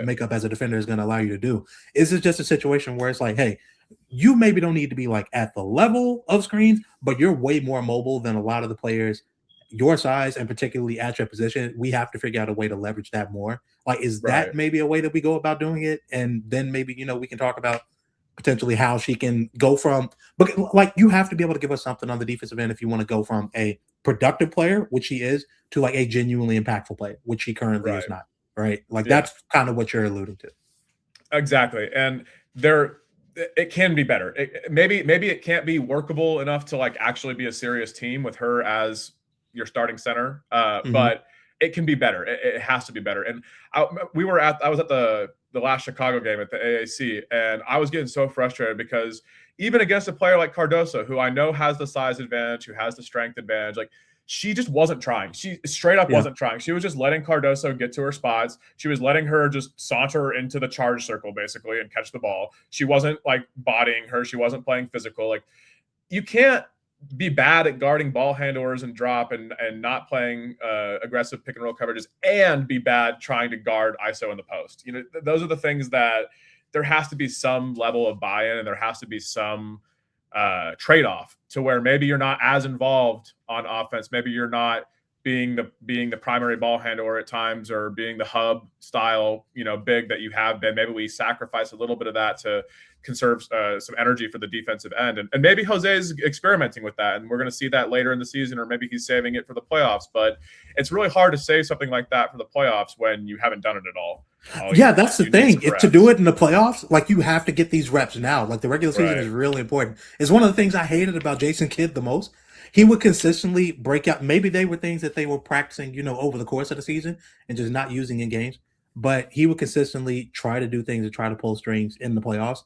makeup as a defender is going to allow you to do. Is it just a situation where it's like, hey, you maybe don't need to be like at the level of screens, but you're way more mobile than a lot of the players your size and particularly at your position. We have to figure out a way to leverage that more. Like, is that maybe a way that we go about doing it? And then maybe, we can talk about potentially how she can go from, but like, you have to be able to give us something on the defensive end if you want to go from a productive player, which she is, to like a genuinely impactful player, which she currently is not, right? Like, that's kind of what you're alluding to. Exactly. And it can be better. Maybe it can't be workable enough to like actually be a serious team with her as your starting center, but it can be better. It has to be better. And I was at the last Chicago game at the AAC, and I was getting so frustrated because even against a player like Cardoso, who I know has the size advantage, who has the strength advantage, like, she just wasn't trying. She straight up wasn't trying. She was just letting Cardoso get to her spots. She was letting her just saunter into the charge circle, basically, and catch the ball. She wasn't, like, bodying her. She wasn't playing physical. Like, you can't be bad at guarding ball handlers and drop and not playing aggressive pick and roll coverages and be bad trying to guard ISO in the post. Those are the things that there has to be some level of buy-in, and there has to be some trade-off to where maybe you're not as involved on offense. Maybe you're not being the primary ball handler at times, or being the hub style, big that you have been. Maybe we sacrifice a little bit of that to conserve some energy for the defensive end. And maybe Jose is experimenting with that, and we're going to see that later in the season, or maybe he's saving it for the playoffs. But it's really hard to say something like that for the playoffs when you haven't done it at all. That's the thing. To do it in the playoffs, like, you have to get these reps now. Like, the regular season is really important. It's one of the things I hated about Jason Kidd the most. He would consistently break out. Maybe they were things that they were practicing, over the course of the season and just not using in games. But he would consistently try to do things and try to pull strings in the playoffs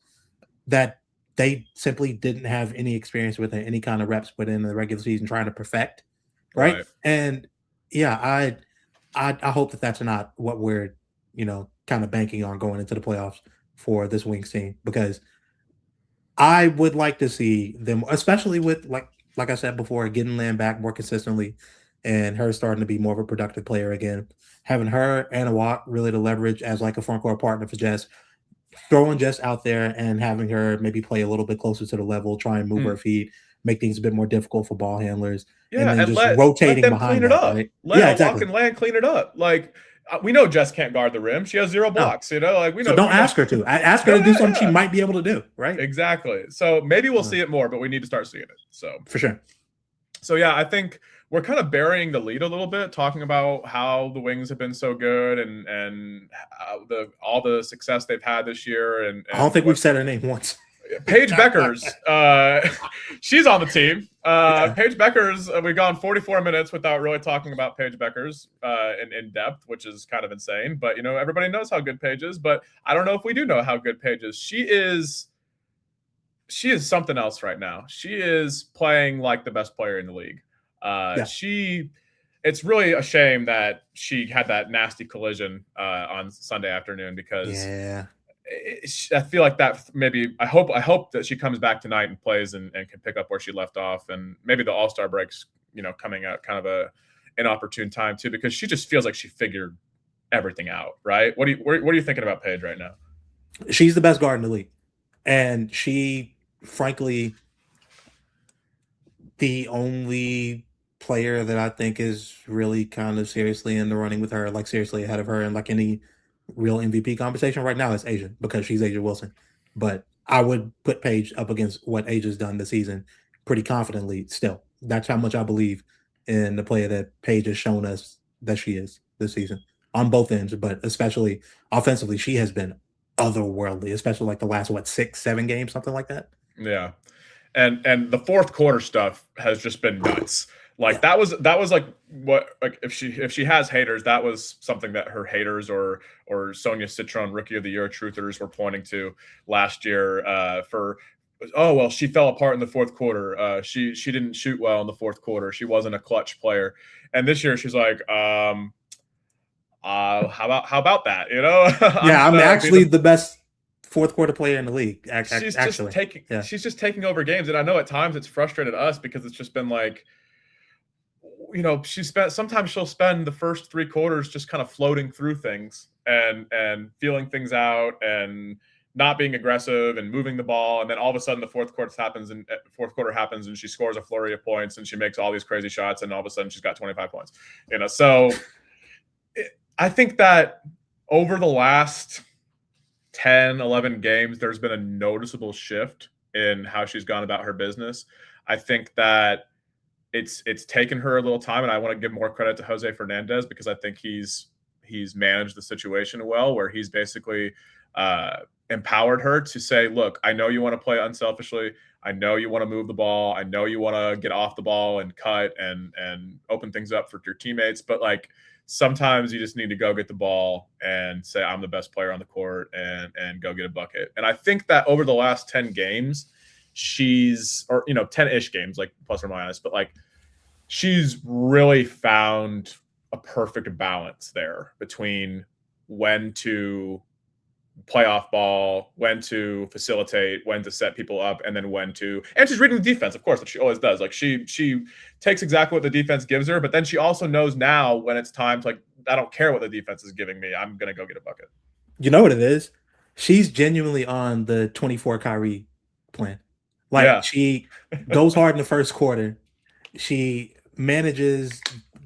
that they simply didn't have any experience with, any kind of reps put in the regular season trying to perfect. Right. And I hope that that's not what we're, kind of banking on going into the playoffs for this Wings team, because I would like to see them, especially with, like I said before, getting Lamb back more consistently and her starting to be more of a productive player again. Having her and a Watt really to leverage as like a front court partner for Jess, throwing Jess out there and having her maybe play a little bit closer to the level, try and move her feet, make things a bit more difficult for ball handlers. Yeah, and then just rotating let them behind clean it up. Right? Let Walk and Land clean it up. Like, we know Jess can't guard the rim. She has 0 blocks, like, we know. So don't ask her to. Ask her to do something she might be able to do, right? Exactly. So maybe we'll see it more, but we need to start seeing it. So for sure. So yeah, I think we're kind of burying the lead a little bit, talking about how the Wings have been so good and all the success they've had this year. And I don't think we've said her name once. Paige Bueckers, she's on the team. Paige Bueckers, we've gone 44 minutes without really talking about Paige Bueckers in depth, which is kind of insane. But, everybody knows how good Paige is. But I don't know if we do know how good Paige is. She is something else right now. She is playing like the best player in the league. Yeah. It's really a shame that she had that nasty collision on Sunday afternoon because Yeah. I feel like that maybe I hope that she comes back tonight and plays and can pick up where she left off, and maybe the All-Star breaks, coming out kind of a inopportune time too, because she just feels like she figured everything out, right? What are you thinking about Paige right now? She's the best guard in the league. And she, frankly, the only player that I think is really kind of seriously in the running with her, like seriously ahead of her in like any real MVP conversation right now is Asia because she's Asia Wilson. But I would put Paige up against what Asia's done this season pretty confidently still. That's how much I believe in the player that Paige has shown us that she is this season on both ends, but especially offensively, she has been otherworldly, especially like the last, what, 6, 7 games, something like that. Yeah. And the fourth quarter stuff has just been nuts. Like Yeah. that was like what, like if she has haters, that was something that her haters or Sonia Citron Rookie of the Year truthers were pointing to last year for, oh well, she fell apart in the fourth quarter. She didn't shoot well in the fourth quarter. She wasn't a clutch player. And this year she's like, how about that? I'm Yeah, I'm gonna be actually the the best fourth quarter player in the league. she's just Actually, taking yeah, she's just taking over games, and I know at times it's frustrated us because it's just been like, sometimes she'll spend the first three quarters just kind of floating through things and feeling things out and not being aggressive and moving the ball, and then all of a sudden the fourth quarter happens and she scores a flurry of points and she makes all these crazy shots and all of a sudden she's got 25 points. So I think that over the last 10, 11 games, there's been a noticeable shift in how she's gone about her business. I think that it's taken her a little time, and I want to give more credit to Jose Fernandez because I think he's managed the situation well, where he's basically empowered her to say, "Look, I know you want to play unselfishly. I know you want to move the ball. I know you want to get off the ball and cut and open things up for your teammates, but like sometimes you just need to go get the ball and say I'm the best player on the court and go get a bucket." And I think that over the last 10 games, she's or 10-ish games, like plus or minus, but like she's really found a perfect balance there between when to play off ball, when to facilitate, when to set people up, and then and she's reading the defense, of course, like she always does. Like she takes exactly what the defense gives her, but then she also knows now when it's time to, like, I don't care what the defense is giving me, I'm gonna go get a bucket. you know what it is? She's genuinely on the 24 Kyrie plan. Like Yeah, she goes hard in the first quarter. She manages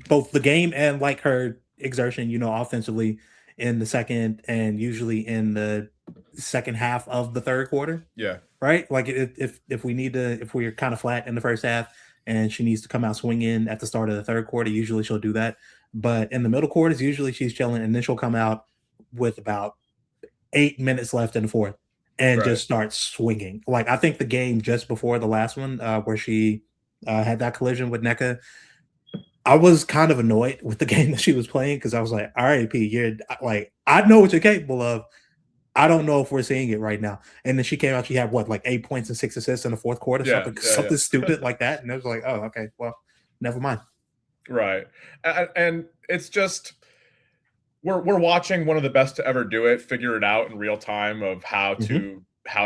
both the game and like her exertion, offensively in the second and usually in the second half of the third quarter. yeah, Right? Like if we need to, if we're kind of flat in the first half and she needs to come out swinging at the start of the third quarter, usually she'll do that. But in the middle quarters, usually she's chilling, and then she'll come out with about 8 minutes left in the fourth and right. just start swinging. Like I think the game just before the last one, where she had that collision with NECA, I was kind of annoyed with the game that she was playing because I was like, all right, P, you're like, I know what you're capable of. I don't know if we're seeing it right now. And then she came out, she had what, like 8 points and 6 assists in the fourth quarter, Yeah, something yeah, something yeah. stupid like that. And I was like, oh, okay, well, never mind. Right. And it's just we're watching one of the best to ever do it, figure it out in real time of how Hmm.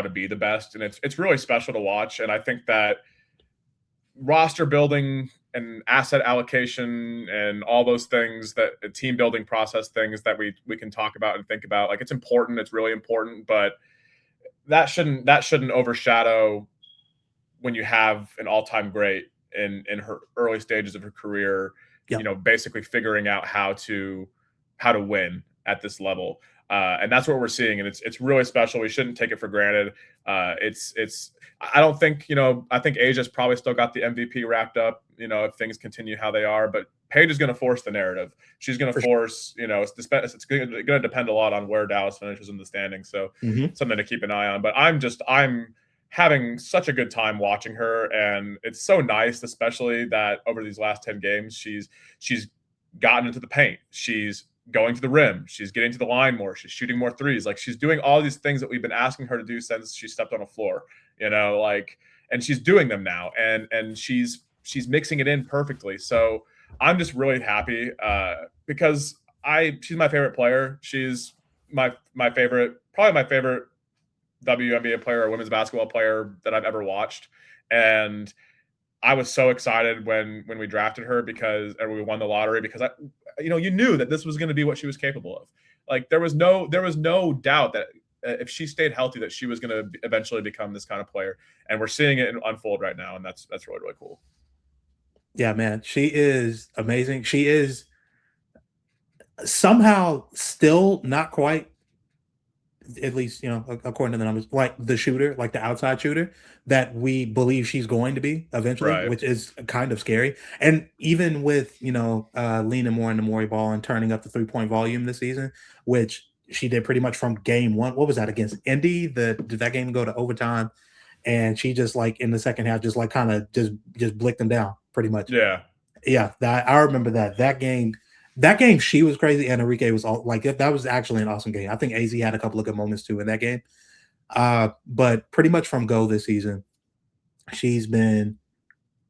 to be the best, and it's really special to watch. And I think that roster building and asset allocation and all those things, that team building process things that we can talk about and think about, like, it's important, it's really important, but that shouldn't overshadow when you have an all-time great in her early stages of her career, Yep. basically figuring out how to win at this level. And that's what we're seeing, and it's really special. We shouldn't take it for granted. It's I don't think I think Asia's probably still got the MVP wrapped up. If things continue how they are, but Paige is going to force the narrative. She's going to For sure. force. It's going to depend a lot on where Dallas finishes in the standings. So Hmm. something to keep an eye on. But I'm having such a good time watching her, and it's so nice, especially that over these last 10 games, she's gotten into the paint. She's going to the rim. She's getting to the line more. She's shooting more threes. Like, she's doing all these things that we've been asking her to do since she stepped on a floor, like, and she's doing them now. And she's she's mixing it in perfectly. So I'm just really happy because she's my favorite player. She's my favorite, probably my favorite WNBA player or women's basketball player that I've ever watched. And I was so excited when we drafted her because, and we won the lottery, because you knew that this was going to be what she was capable of. Like there was no doubt that if she stayed healthy, that she was going to eventually become this kind of player. And we're seeing it unfold right now, and that's really, really cool. Yeah, man, she is amazing. She is somehow still not quite, at least according to the numbers, like the shooter, like the outside shooter that we believe she's going to be eventually, Right. which is kind of scary. And even with leaning more into Maury Ball and turning up the 3-point volume this season, which she did pretty much from game one. What was that against Indy? Did that game go to overtime? And she just like in the second half, just like kind of just blicked them down pretty much. Yeah. Yeah, that I remember that game. That game, she was crazy, and Enrique was all like that was actually an awesome game. I think AZ had a couple of good moments too in that game. But pretty much from go this season, she's been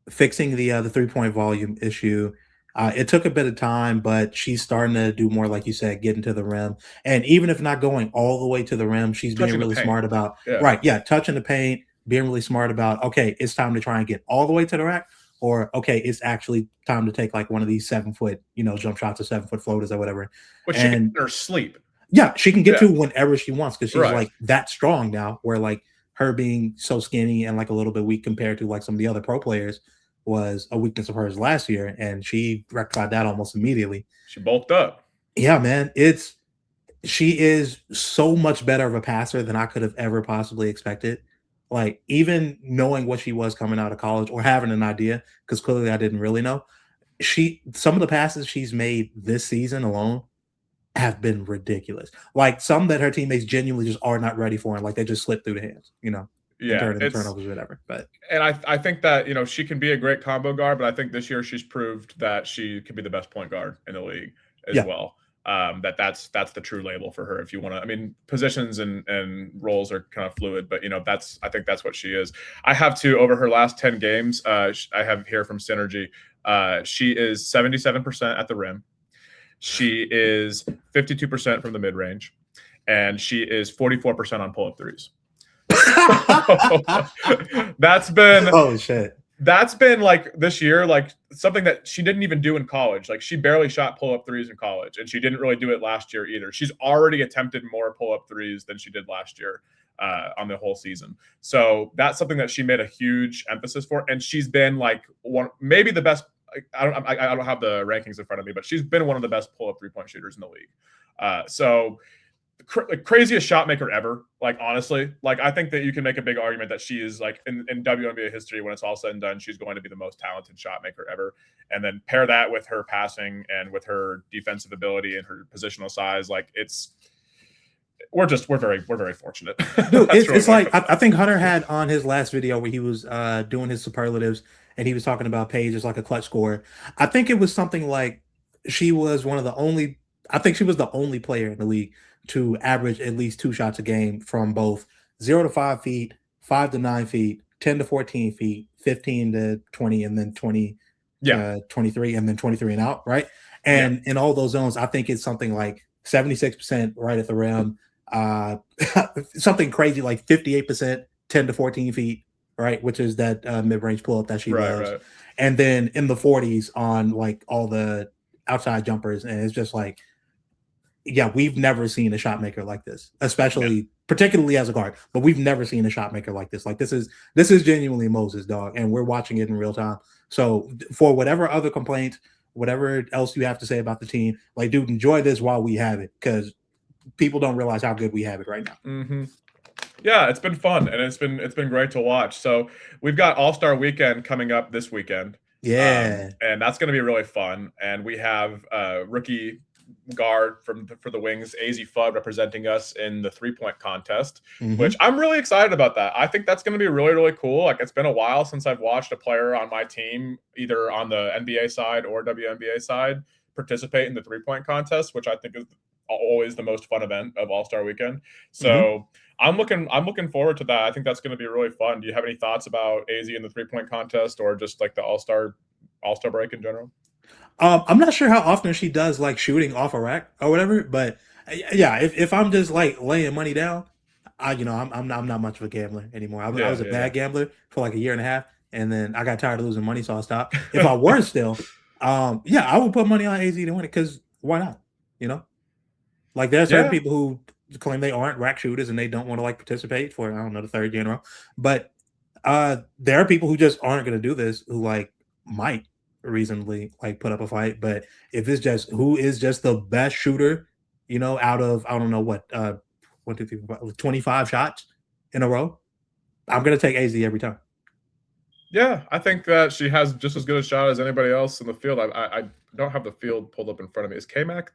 fixing the 3-point volume issue. It took a bit of time, but she's starting to do more, like you said, getting to the rim. And even if not going all the way to the rim, she's being Touching the really paint. smart about Yeah. touching the paint, being really smart about, okay, it's time to try and get all the way to the rack, or okay, it's actually time to take like one of these 7-foot, jump shots or 7-foot floaters or whatever. Which she can And in her sleep. yeah, she can get Yeah. to whenever she wants because she's Right. like that strong now, where like her being so skinny and like a little bit weak compared to like some of the other pro players was a weakness of hers last year, and she rectified that almost immediately. She bulked up. Yeah, man, she is so much better of a passer than I could have ever possibly expected. Like even knowing what she was coming out of college or having an idea, because clearly I didn't really know. Some of the passes she's made this season alone have been ridiculous. Like some that her teammates genuinely just are not ready for, and like they just slip through the hands, and Yeah, turn into turnovers or whatever. But and I think that she can be a great combo guard, but I think this year she's proved that she could be the best point guard in the league as yeah, well. That's the true label for her. If you want to, I mean, positions and roles are kind of fluid, but I think that's what she is. I have over her last 10 games. I have here from Synergy. She is 77% at the rim. She is 52% from the mid range, and she is 44% on pull up threes. That's been oh shit. That's been like this year, like something that she didn't even do in college. Like she barely shot pull up threes in college, and she didn't really do it last year either. She's already attempted more pull up threes than she did last year on the whole season. So that's something that she made a huge emphasis for, and she's been like maybe the best. I don't have the rankings in front of me, but she's been one of the best pull up 3-point shooters in the league. So craziest shot maker ever. Like honestly, like I think that you can make a big argument that she is like in WNBA history, when it's all said and done, she's going to be the most talented shot maker ever. And then pair that with her passing and with her defensive ability and her positional size, like we're very fortunate. Dude, it's like I think Hunter had on his last video where he was doing his superlatives, and he was talking about Paige as like a clutch scorer. I think it was something like she was the only player in the league to average at least 2 shots a game from both 0 to 5 feet, 5 to 9 feet, 10 to 14 feet, 15 to 20, and then 20 to 23, and then 23 and out, right? And in all those zones, I think it's something like 76% right at the rim, something crazy like 58%, 10 to 14 feet, right? Which is that mid-range pull-up that she loves. Right. And then in the 40s on like all the outside jumpers. And it's just like, yeah, we've never seen a shot maker like this, particularly as a guard, but we've never seen a shot maker like this. Like this is genuinely Moses, dog. And we're watching it in real time. So for whatever other complaints, whatever else you have to say about the team, like, dude, enjoy this while we have it, because people don't realize how good we have it right now. Mm-hmm. Yeah, it's been fun, and it's been great to watch. So we've got All-Star Weekend coming up this weekend. Yeah, and that's going to be really fun. And we have rookie guard for the Wings, Azzi Fudd, representing us in the 3-point contest, which I'm really excited about. That I think that's going to be really, really cool. Like it's been a while since I've watched a player on my team, either on the NBA side or WNBA side, participate in the 3-point contest, which I think is always the most fun event of All-Star Weekend. Mhm. So I'm looking forward to that. I think that's going to be really fun. Do you have any thoughts about AZ in the 3-point contest, or just like the All-Star break in general? I'm not sure how often she does like shooting off a rack or whatever, but yeah, if I'm just like laying money down, I'm not much of a gambler anymore. I was Yeah, a yeah, bad gambler for like a year and a half, and then I got tired of losing money, so I stopped. If I were still, yeah, I would put money on AZ to win it because why not? You know, like there are certain yeah. people who claim they aren't rack shooters and they don't want to like participate for I don't know the third year in a row, but there are people who just aren't going to do this who like might reasonably like put up a fight. But if it's just who is just the best shooter, out of I don't know what 25 shots in a row, I'm going to take AZ every time. Yeah, I think that she has just as good a shot as anybody else in the field. I don't have the field pulled up in front of me. Is K Mac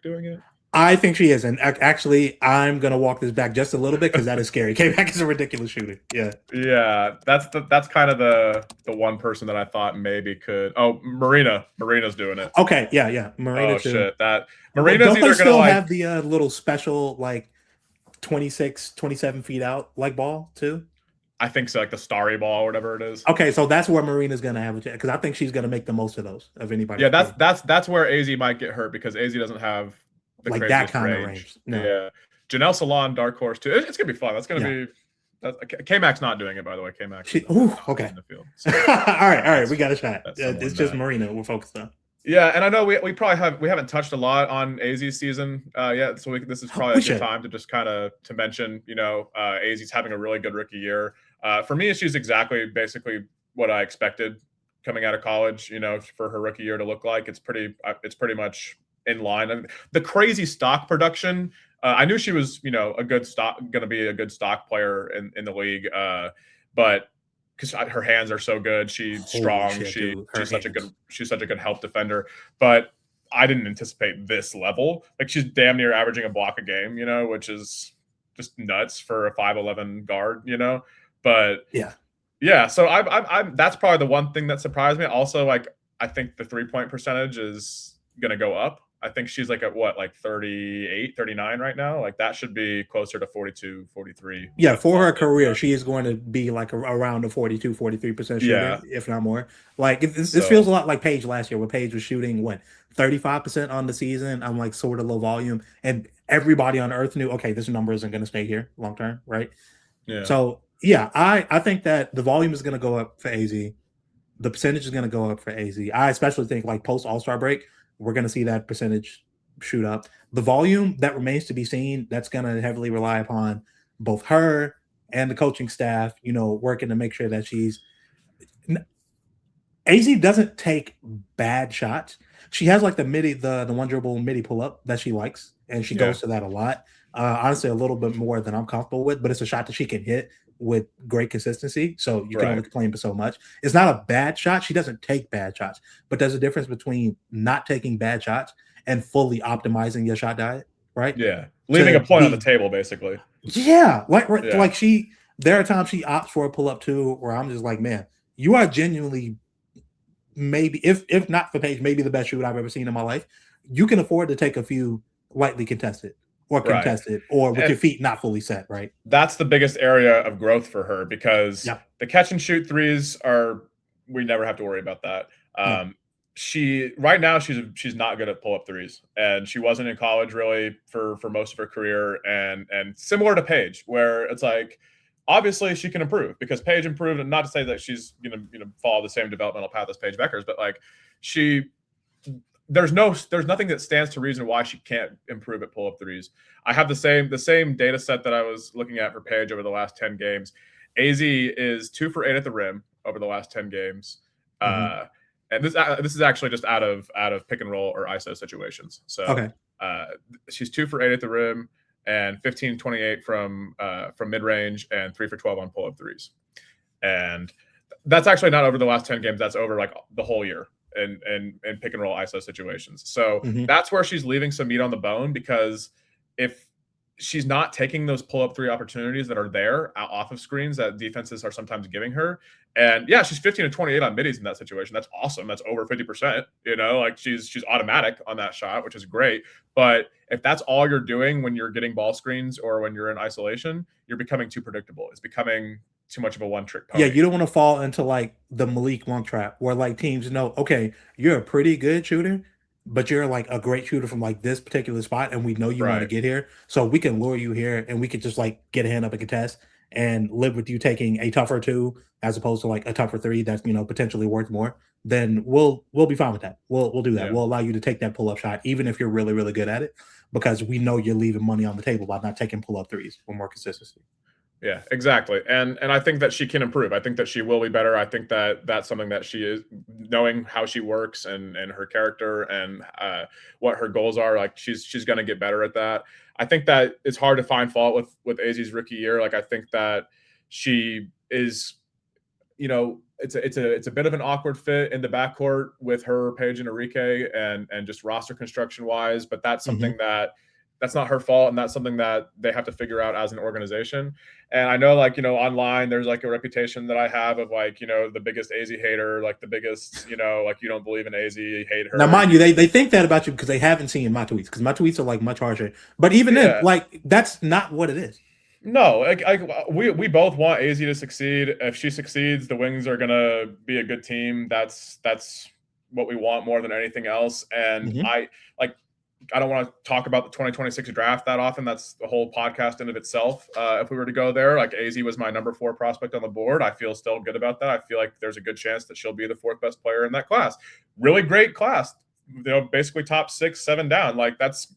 doing it? I think she is, and actually, I'm gonna walk this back just a little bit because that is scary. K-Mac is a ridiculous shooter. Yeah. Yeah, that's kind of the one person that I thought maybe could. Oh, Marina's doing it. Okay. Yeah. Yeah. Marina Oh too. shit, that Well, Marina's don't they either gonna still like. have the little special like 26, 27 feet out like ball too? I think so, like the starry ball or whatever it is. Okay, so that's where Marina's gonna have a chance because I think she's gonna make the most of those of anybody Yeah, from that's team. that's that's where AZ might get hurt because AZ doesn't have the Like that craziest kind of range. range. No. Yeah, Janelle Salon, dark horse too. It's gonna be fun. That's gonna Yeah. be. K Mac's not doing it, by the way. K Mac is not Okay. in the field. all So right, we got a shot. that's It's someone just that. Marina we're focused on. Yeah, and I know we probably haven't touched a lot on AZ's season yet, so this is probably We a good should. time to just kind of to mention, AZ's having a really good rookie year. For me, she's exactly basically what I expected coming out of college. For her rookie year to look like it's pretty much in line. And the crazy stock production, I knew she was a good stock, going to be a good stock player in the league, but because her hands are so good. She's Holy strong. shit, dude. Her hands. She's such a good help defender. But I didn't anticipate this level. Like she's damn near averaging a block a game, which is just nuts for a 5'11" guard, But Yeah. yeah, so I'm that's probably the one thing that surprised me. Also, like I think the 3-point percentage is gonna go up. I think she's like at what, like 38, 39 right now. Like that should be closer to 42, 43 Yeah, with for all her the career, she production. is going to be like around a 42, 43% shooter, Yeah. if not more. Like this feels So a lot like Paige last year, where Paige was shooting what 35% on the season. I'm like sort of low volume, and everybody on earth knew, okay, this number isn't going to stay here long term, right? yeah. So yeah, I think that the volume is going to go up for AZ. The percentage is going to go up for AZ. I especially think like post All Star break, we're going to see that percentage shoot up. The volume that remains to be seen. That's going to heavily rely upon both her and the coaching staff. Working to make sure that AZ doesn't take bad shots. She has like the midi, the one dribble midi pull up that she likes, and she Yeah. goes to that a lot. Honestly, a little bit more than I'm comfortable with, but it's a shot that she can hit with great consistency. So you can only Right. complain for so much. It's not a bad shot. She doesn't take bad shots, but there's a difference between not taking bad shots and fully optimizing your shot diet, right? Yeah. Leaving To a point on the be, table, basically. yeah, Yeah. there are times she opts for a pull up too, where I'm just like, man, you are genuinely maybe if not for Paige, maybe the best shooter I've ever seen in my life. You can afford to take a few lightly Right. contested or with your And feet not fully set, right? that's the biggest area of growth for her because Yeah. the catch and shoot threes are, we never have to worry about that. No. She right now she's not good at pull up threes, and she wasn't in college really for most of her career. And similar to Paige, where it's like obviously she can improve because Paige improved, and not to say that she's gonna follow the same developmental path as Paige Bueckers, but like she there's nothing that stands to reason why she can't improve at pull up threes. I have the same data set that I was looking at for Paige over the last 10 games. AZ is 2 for 8 at the rim over the last 10 games. Mhm. And this is actually just out of pick and roll or ISO situations. So Okay. uh, she's 2 for 8 at the rim and 15-28 from mid range and 3 for 12 on pull up threes. And that's actually not over the last 10 games. That's over like the whole year in pick and roll ISO situations. So Mhm. that's where she's leaving some meat on the bone, because if she's not taking those pull up three opportunities that are there off of screens that defenses are sometimes giving her. And yeah, she's 15-28 on middies in that situation. That's awesome. That's over 50%. Like she's automatic on that shot, which is great. But if that's all you're doing when you're getting ball screens or when you're in isolation, you're becoming too predictable. It's becoming too much of a one-trick Yeah, pony. you don't want to fall into like the Malik Monk trap where like teams know, okay, you're a pretty good shooter, but you're like a great shooter from like this particular spot, and we know you want to Right. get here. So we can lure you here and we could just like get a hand up and contest and live with you taking a tougher two as opposed to like a tougher three that's potentially worth more. Then we'll be fine with that. We'll do that. Yeah. We'll allow you to take that pull up shot, even if you're really, really good at it, because we know you're leaving money on the table by not taking pull up threes for more consistency. Yeah, exactly. And I think that she can improve. I think that she will be better. I think that that's something that she is, knowing how she works and her character and what her goals are. Like she's going to get better at that. I think that it's hard to find fault with Azzi's rookie year. Like I think that she is, it's a bit of an awkward fit in the backcourt with her, Paige and Enrique, and just roster construction wise. But that's something that's not her fault, and that's something that they have to figure out as an organization. And I know, like, online there's like a reputation that I have of like, the biggest Azzi hater, like the biggest, like you don't believe in Azzi, hate Now, her. mind you, they think that about you because they haven't seen my tweets. Because my tweets are like much harsher. But even then, Yeah. like that's not what it is. No, we both want Azzi to succeed. If she succeeds, the Wings are gonna be a good team. That's what we want more than anything else. And Mhm. I don't want to talk about the 2026 draft that often. That's the whole podcast in of itself. If we were to go there, like Azzi was my number 4 prospect on the board. I feel still good about that. I feel like there's a good chance that she'll be the 4th best player in that class. Really great class. Basically top 6, 7 down. Like that's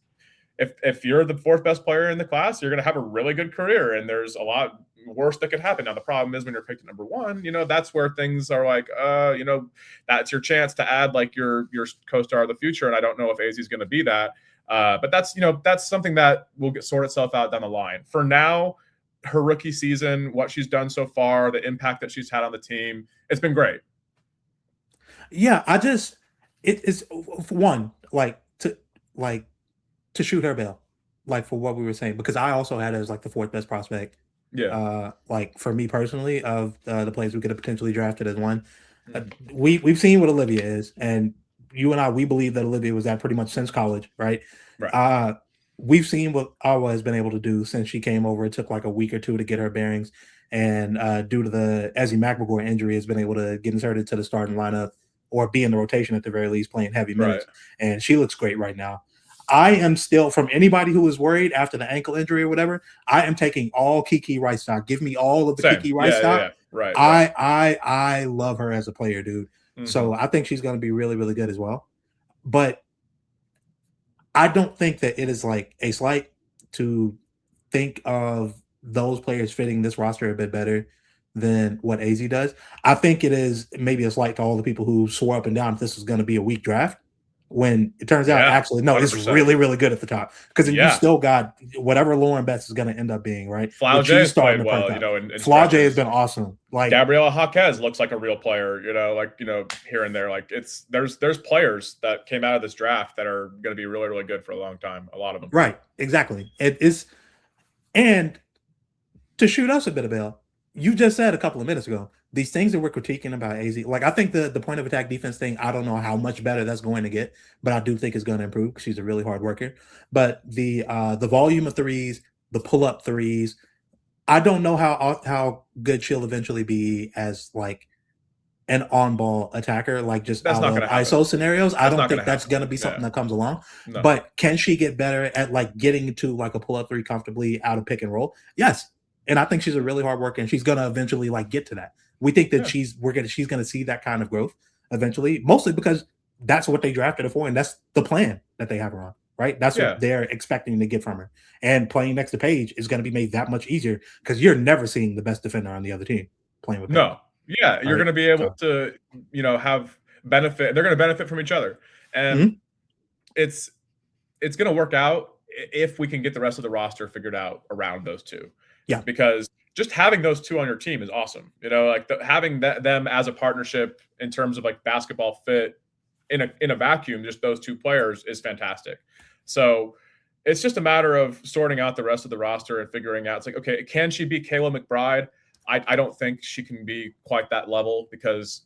if you're the 4th best player in the class, you're going to have a really good career. And there's a lot worse that could happen. Now the problem is when you're picked at number 1, that's where things are like, that's your chance to add like your co-star of the future. And I don't know if Azzi's going to be that. But that's something that will sort itself out down the line. For now, her rookie season, what she's done so far, the impact that she's had on the team, it's been great. Yeah, it is one to shoot her bell, like for what we were saying, because I also had her as like the 4th best prospect. Yeah. Like for me personally, of the players we could have potentially drafted as one. Mm-hmm. We've seen what Olivia is, and you and I, we believe that Olivia was that pretty much since college, right? Right. We've seen what Awa has been able to do since she came over. It took like a week or 2 to get her bearings, and due to the Azzi McMcGour injury, has been able to get inserted to the starting lineup or be in the rotation at the very least, playing heavy minutes. Right. And she looks great right now. I am still, from anybody who was worried after the ankle injury or whatever, I am taking all Kiki Rice stock. Give me all of the Same. Kiki Rice Yeah. stock. Yeah. Right. I love her as a player, dude. So Mm-hmm. I think she's going to be really, really good as well. But I don't think that it is like a slight to think of those players fitting this roster a bit better than what Azzi does. I think it is maybe a slight to all the people who swore up and down if this was going to be a weak draft, when it turns out Yeah. actually no, it's 100%. really, really good at the top. Because then you Yeah. still got whatever Lauren Betts is going to end up being, right? Flau'jae Which she's has starting played to perk well, up. in Flau'jae has stretches. been awesome. Like Gabriela Jaquez looks like a real player, here and there. Like there's players that came out of this draft that are going to be really, really good for a long time. A lot of them. right, exactly. It is, and to shoot us a bit of bell, you just said a couple of minutes ago, these things that we're critiquing about Azzi, like I think the point of attack defense thing, I don't know how much better that's going to get, but I do think it's going to improve because she's a really hard worker. But the volume of threes, the pull up threes, I don't know how good she'll eventually be as like an on ball attacker, like just That's out not of going to happen. ISO scenarios. I That's don't not going think to that's happen. going to be something Yeah. that comes along. No. But can she get better at like getting to like a pull up three comfortably out of pick and roll? Yes. And I think she's a really hard worker, and she's gonna eventually like get to that. We think that Yeah. she's gonna see that kind of growth eventually, mostly because that's what they drafted her for, and that's the plan that they have her on. Right? That's Yeah. what they're expecting to get from her. And playing next to Paige is going to be made that much easier because you're never seeing the best defender on the other team playing with Paige. No. Yeah. You're Right? going to be able So, to, have benefit. They're going to benefit from each other. And it's going to work out if we can get the rest of the roster figured out around those two. Yeah. Because just having those two on your team is awesome. Like having them as a partnership in terms of like basketball fit in a vacuum, just those two players is fantastic. So it's just a matter of sorting out the rest of the roster and figuring out, it's like, okay, can she be Kayla McBride? I don't think she can be quite that level because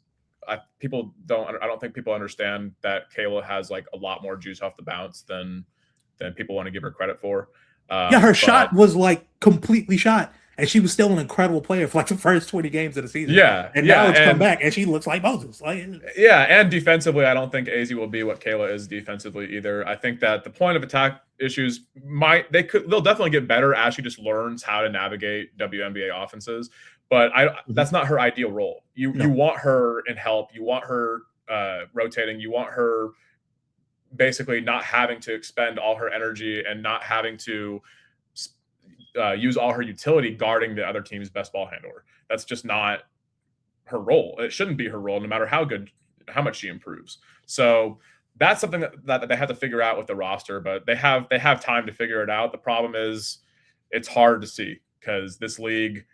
I don't think people understand that Kayla has like a lot more juice off the bounce than than people want to give her credit for. Yeah, her But shot was like completely shot, and she was still an incredible player for like the first 20 games of the season. yeah, And yeah, now it's come and back, and she looks like Moses. Like, yeah, and defensively, I don't think Azzi will be what Kayla is defensively either. I think that the point of attack issues they'll definitely get better as she just learns how to navigate WNBA offenses. But that's not her ideal role. You no. want her in help. You want her rotating. You want her basically not having to expend all her energy and not having to use all her utility guarding the other team's best ball handler. That's just not her role. It shouldn't be her role, no matter how much she improves. So that's something that they have to figure out with the roster, but they have time to figure it out. The problem is it's hard to see because this league,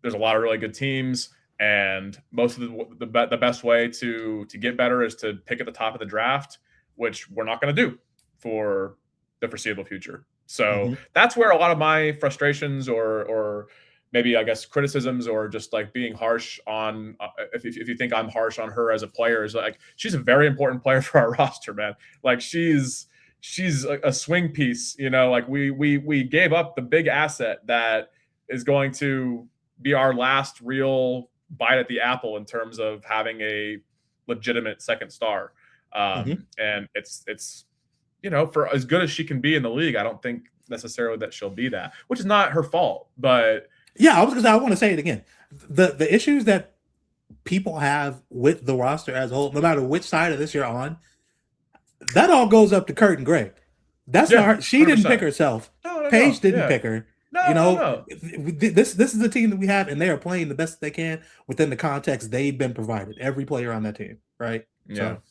there's a lot of really good teams, and most of the best way to get better is to pick at the top of the draft, which we're not going to do for the foreseeable future. So that's where a lot of my frustrations or maybe I guess criticisms or just like being harsh on if you think I'm harsh on her as a player is like she's a very important player for our roster, man. Like she's a swing piece, like we gave up the big asset that is going to be our last real bite at the apple in terms of having a legitimate second star. And it's for as good as she can be in the league, I don't think necessarily that she'll be that, which is not her fault. But yeah, I want to say it again. The issues that people have with the roster as a whole, no matter which side of this you're on, that all goes up to Kurt and Greg. That's not her. She 100%. didn't pick herself. Paige didn't pick her. No. This is the team that we have, and they are playing the best they can within the context they've been provided. Every player on that team, right? Yeah. So,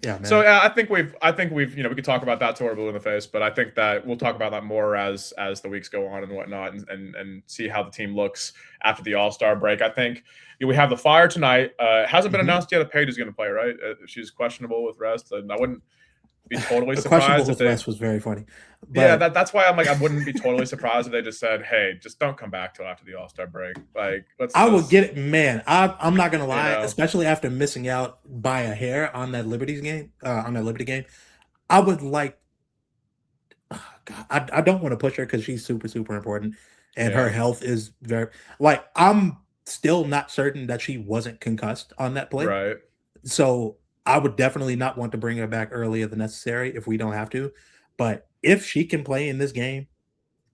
yeah, man. So yeah, I think we've we could talk about that till we're blue in the face, but I think that we'll talk about that more as the weeks go on and whatnot, and see how the team looks after the All-Star break. I think we have the Fire tonight. It hasn't been announced yet if Paige is going to play, right? She's questionable with rest, and I wouldn't be totally surprised if rest was very funny. But yeah, that's why I'm like, I wouldn't be totally surprised if they just said, "Hey, just don't come back till after the All-Star break." Like, I would get it, man. I'm not gonna lie, especially after missing out by a hair on that Liberty game. I would like. Oh God, I don't want to push her because she's super important, and her health is very. Like, I'm still not certain that she wasn't concussed on that play. Right. So I would definitely not want to bring her back earlier than necessary if we don't have to. But if she can play in this game,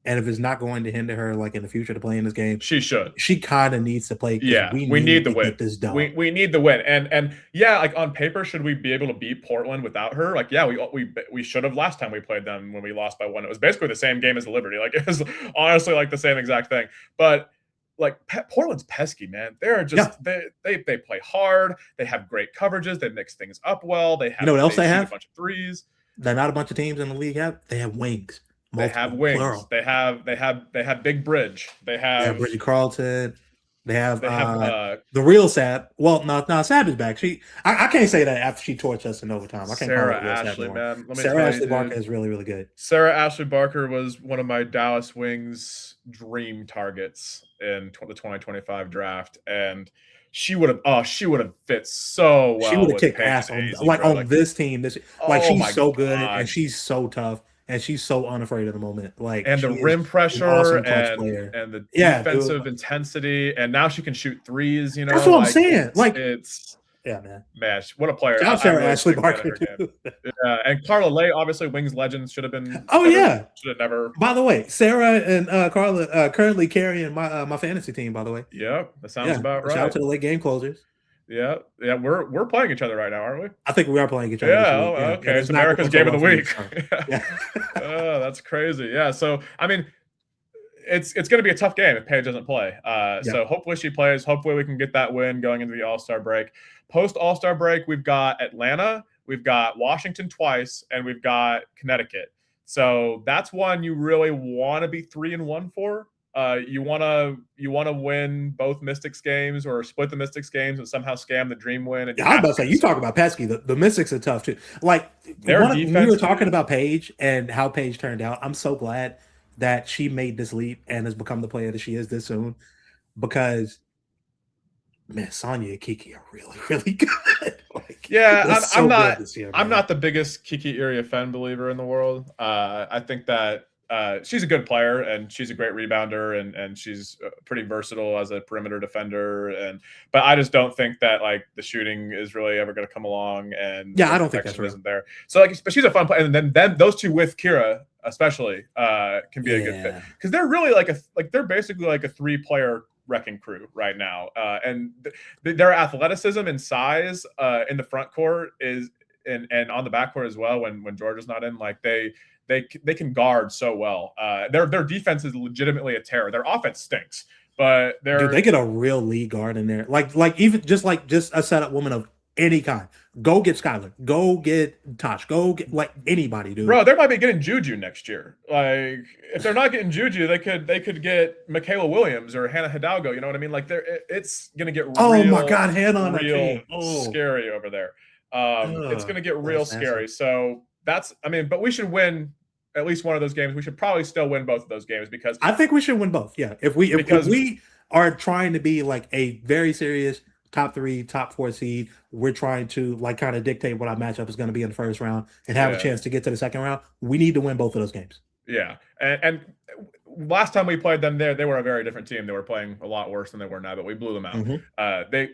and if it's not going to hinder her like in the future to play in this game, she should. She kind of needs to play. Yeah, we need the win. This done. We need the win, and yeah, like on paper, should we be able to beat Portland without her? Like, yeah, we should have last time we played them when we lost by 1. It was basically the same game as the Liberty. Like, it was honestly like the same exact thing. But like Portland's pesky, man. They're just they play hard. They have great coverages. They mix things up well. They have what else they have? A bunch of threes. They're not a bunch of teams in the league have. They have wings. They have wings. Plural. They have Big Bridge. They have Bridgie Carlton. They have the real Sab. Well, no, Sab is back. I can't say that after she torched us in overtime. I can't Sarah Ashley, man. Sarah Ashley Barker is really good. Sarah Ashley Barker was one of my Dallas Wings dream targets in the 2025 draft, and she would have fit so well. She would have kicked ass on this team. She's so good and she's so tough. And she's so unafraid of the moment. Like, and the rim pressure awesome and the defensive intensity. And now she can shoot threes, That's what I'm saying. It's man. What a player. Shout out Sarah Ashley Barker. Yeah. And Carla Lay, obviously Wings legends, should have been. Oh, yeah. Should have never. By the way, Sarah and Carla currently carrying my fantasy team, by the way. Yeah, that sounds about right. Shout out to the late game closers. Yeah, we're playing each other right now, aren't we? I think we are playing each other. Yeah, okay. It's America's game of the week. Yeah. Oh, that's crazy. Yeah, so I mean, it's going to be a tough game if Paige doesn't play. So hopefully she plays. Hopefully we can get that win going into the All-Star break. Post All-Star break, we've got Atlanta, we've got Washington twice, and we've got Connecticut. So that's one you really want to be 3-1 for. You want to win both Mystics games or split the Mystics games and somehow scam the dream win. And I was about to say, you talk about pesky. The Mystics are tough too. Like, we were talking about Paige and how Paige turned out. I'm so glad that she made this leap and has become the player that she is this soon, because man, Sonya and Kiki are really good. Like, Yeah, That's I'm so good not this year, I'm man. not the biggest Kiki Iriafen believer in the world. I think that she's a good player and she's a great rebounder and she's pretty versatile as a perimeter defender. But I just don't think that like the shooting is really ever going to come along and Yeah, I rim don't think that's protection real. isn't there. So like, but she's a fun player, and then those two with Kira especially can be a good fit Yeah. because they're really they're basically like a 3-player wrecking crew right now, and their athleticism and size in the front court is and on the back court as well. When Georgia's not in, like they can guard so well. Their defense is legitimately a terror. Their offense stinks, but Dude, they're they get a real lead guard in there. Like just a setup woman of any kind. Go get Skylar. Go get Tosh. Go get like anybody, dude. bro. They might be getting Juju next year. Like if they're not getting Juju, they could get Michaela Williams or Hannah Hidalgo. You know what I mean? Like it's gonna get Oh my real God, Hannah on that real team. Oh, scary over there. It's gonna get real that's nasty. scary. So but we should win at least one of those games. We should probably still win both of those games because I think we should win both. Yeah, if because we are trying to be like a very serious top 3, top 4 seed, we're trying to like kind of dictate what our matchup is going to be in the first round and have a yeah. chance to get to the second round. We need to win both of those games. Yeah, and last time we played them there, they were a very different team. They were playing a lot worse than they were now, but we blew them out. Mm-hmm.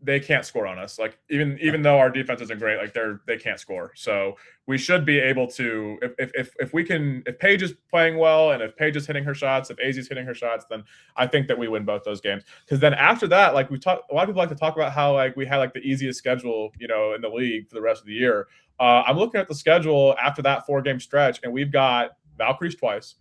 They can't score on us. Like even though our defense isn't great, like they can't score. So we should be able to if we can if Paige is playing well and if Paige is hitting her shots, if Azzi's hitting her shots, then I think that we win both those games. Because then after that, like a lot of people like to talk about how like we had like the easiest schedule, in the league for the rest of the year. I'm looking at the schedule after that 4-game stretch, and we've got Valkyries twice.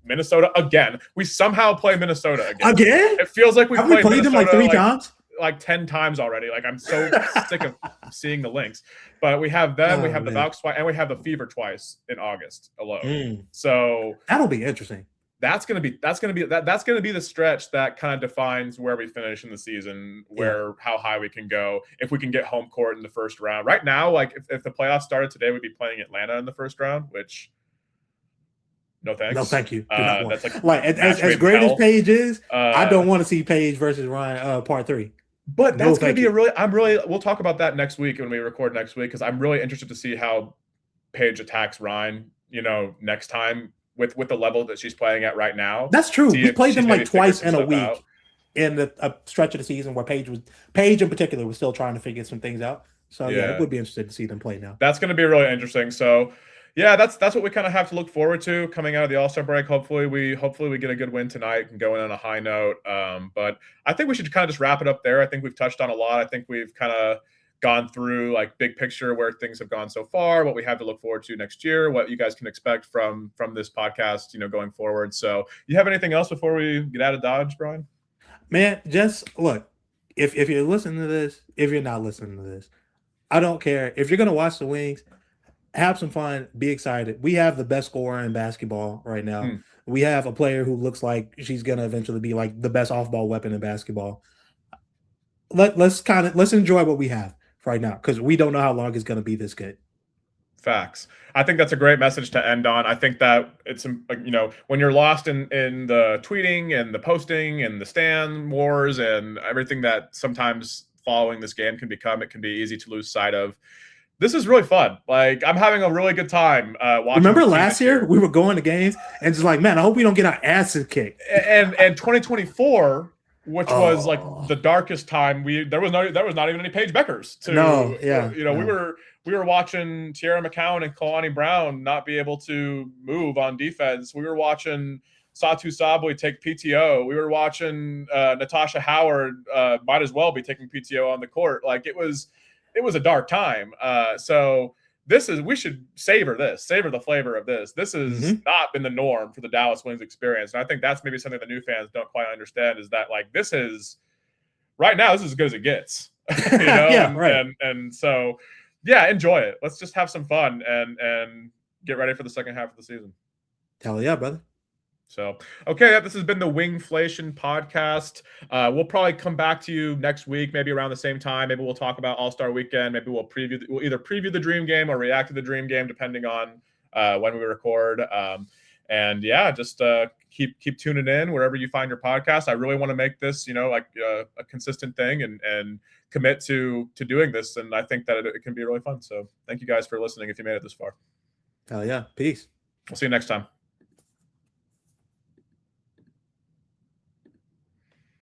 Minnesota again. We somehow play Minnesota again. Again? It feels like we Have we played Minnesota them like 3 times? like 10 times already. Like I'm so sick of seeing the links. But we have them, we have the Valks twice, and we have the Fever twice in August alone. So that'll be interesting. That's gonna be the stretch that kind of defines where we finish in the season, how high we can go, if we can get home court in the first round. Right now, like if the playoffs started today, we'd be playing Atlanta in the first round, which no thanks. No, thank you. That's like as great as Paige is, I don't want to see Paige versus Ryan part 3. But that's going to be we'll talk about that next week when we record next week, because I'm really interested to see how Paige attacks Ryan, next time with the level that she's playing at right now. That's true. We played them like twice in a week in a stretch of the season where Paige in particular was still trying to figure some things out. So it would be interesting to see them play now. That's going to be really interesting. So yeah, that's what we kind of have to look forward to coming out of the All-Star break. Hopefully we get a good win tonight and go in on a high note. But I think we should kind of just wrap it up there. I think we've touched on a lot. I think we've kind of gone through like big picture where things have gone so far, what we have to look forward to next year, what you guys can expect from this podcast, going forward. So you have anything else before we get out of Dodge, Bryan? Man, just look, if you're listening to this, if you're not listening to this, I don't care. If you're going to watch the Wings, have some fun, be excited. We have the best scorer in basketball right now. We have a player who looks like she's going to eventually be like the best off-ball weapon in basketball. Let's enjoy what we have right now, because we don't know how long it's going to be this good. Facts. I think that's a great message to end on. I think that it's, when you're lost in the tweeting and the posting and the Stan wars and everything that sometimes following this game can become, it can be easy to lose sight of. This is really fun. Like, I'm having a really good time watching. Remember last year we were going to games and just like, man, I hope we don't get our asses kicked. And 2024, which was like the darkest time, there was not even any Paige Bueckers. We were watching Tierra McCowan and Kalani Brown not be able to move on defense. We were watching Satu Sabli take PTO. We were watching Natasha Howard might as well be taking PTO on the court. Like it was a dark time. So we should savor the flavor of this. This has not been the norm for the Dallas Wings experience. And I think that's maybe something the new fans don't quite understand, is that like right now, this is as good as it gets. Yeah, right. And so, yeah, enjoy it. Let's just have some fun and get ready for the second half of the season. Hell yeah, brother. So, okay, this has been the WINGFLATION podcast. We'll probably come back to you next week, maybe around the same time. Maybe we'll talk about All-Star Weekend. Maybe we'll either preview the Dream Game or react to the Dream Game, depending on when we record. And yeah, just keep tuning in wherever you find your podcast. I really want to make this, like a consistent thing, and commit to doing this. And I think that it can be really fun. So thank you guys for listening if you made it this far. Hell yeah. Peace. We'll see you next time.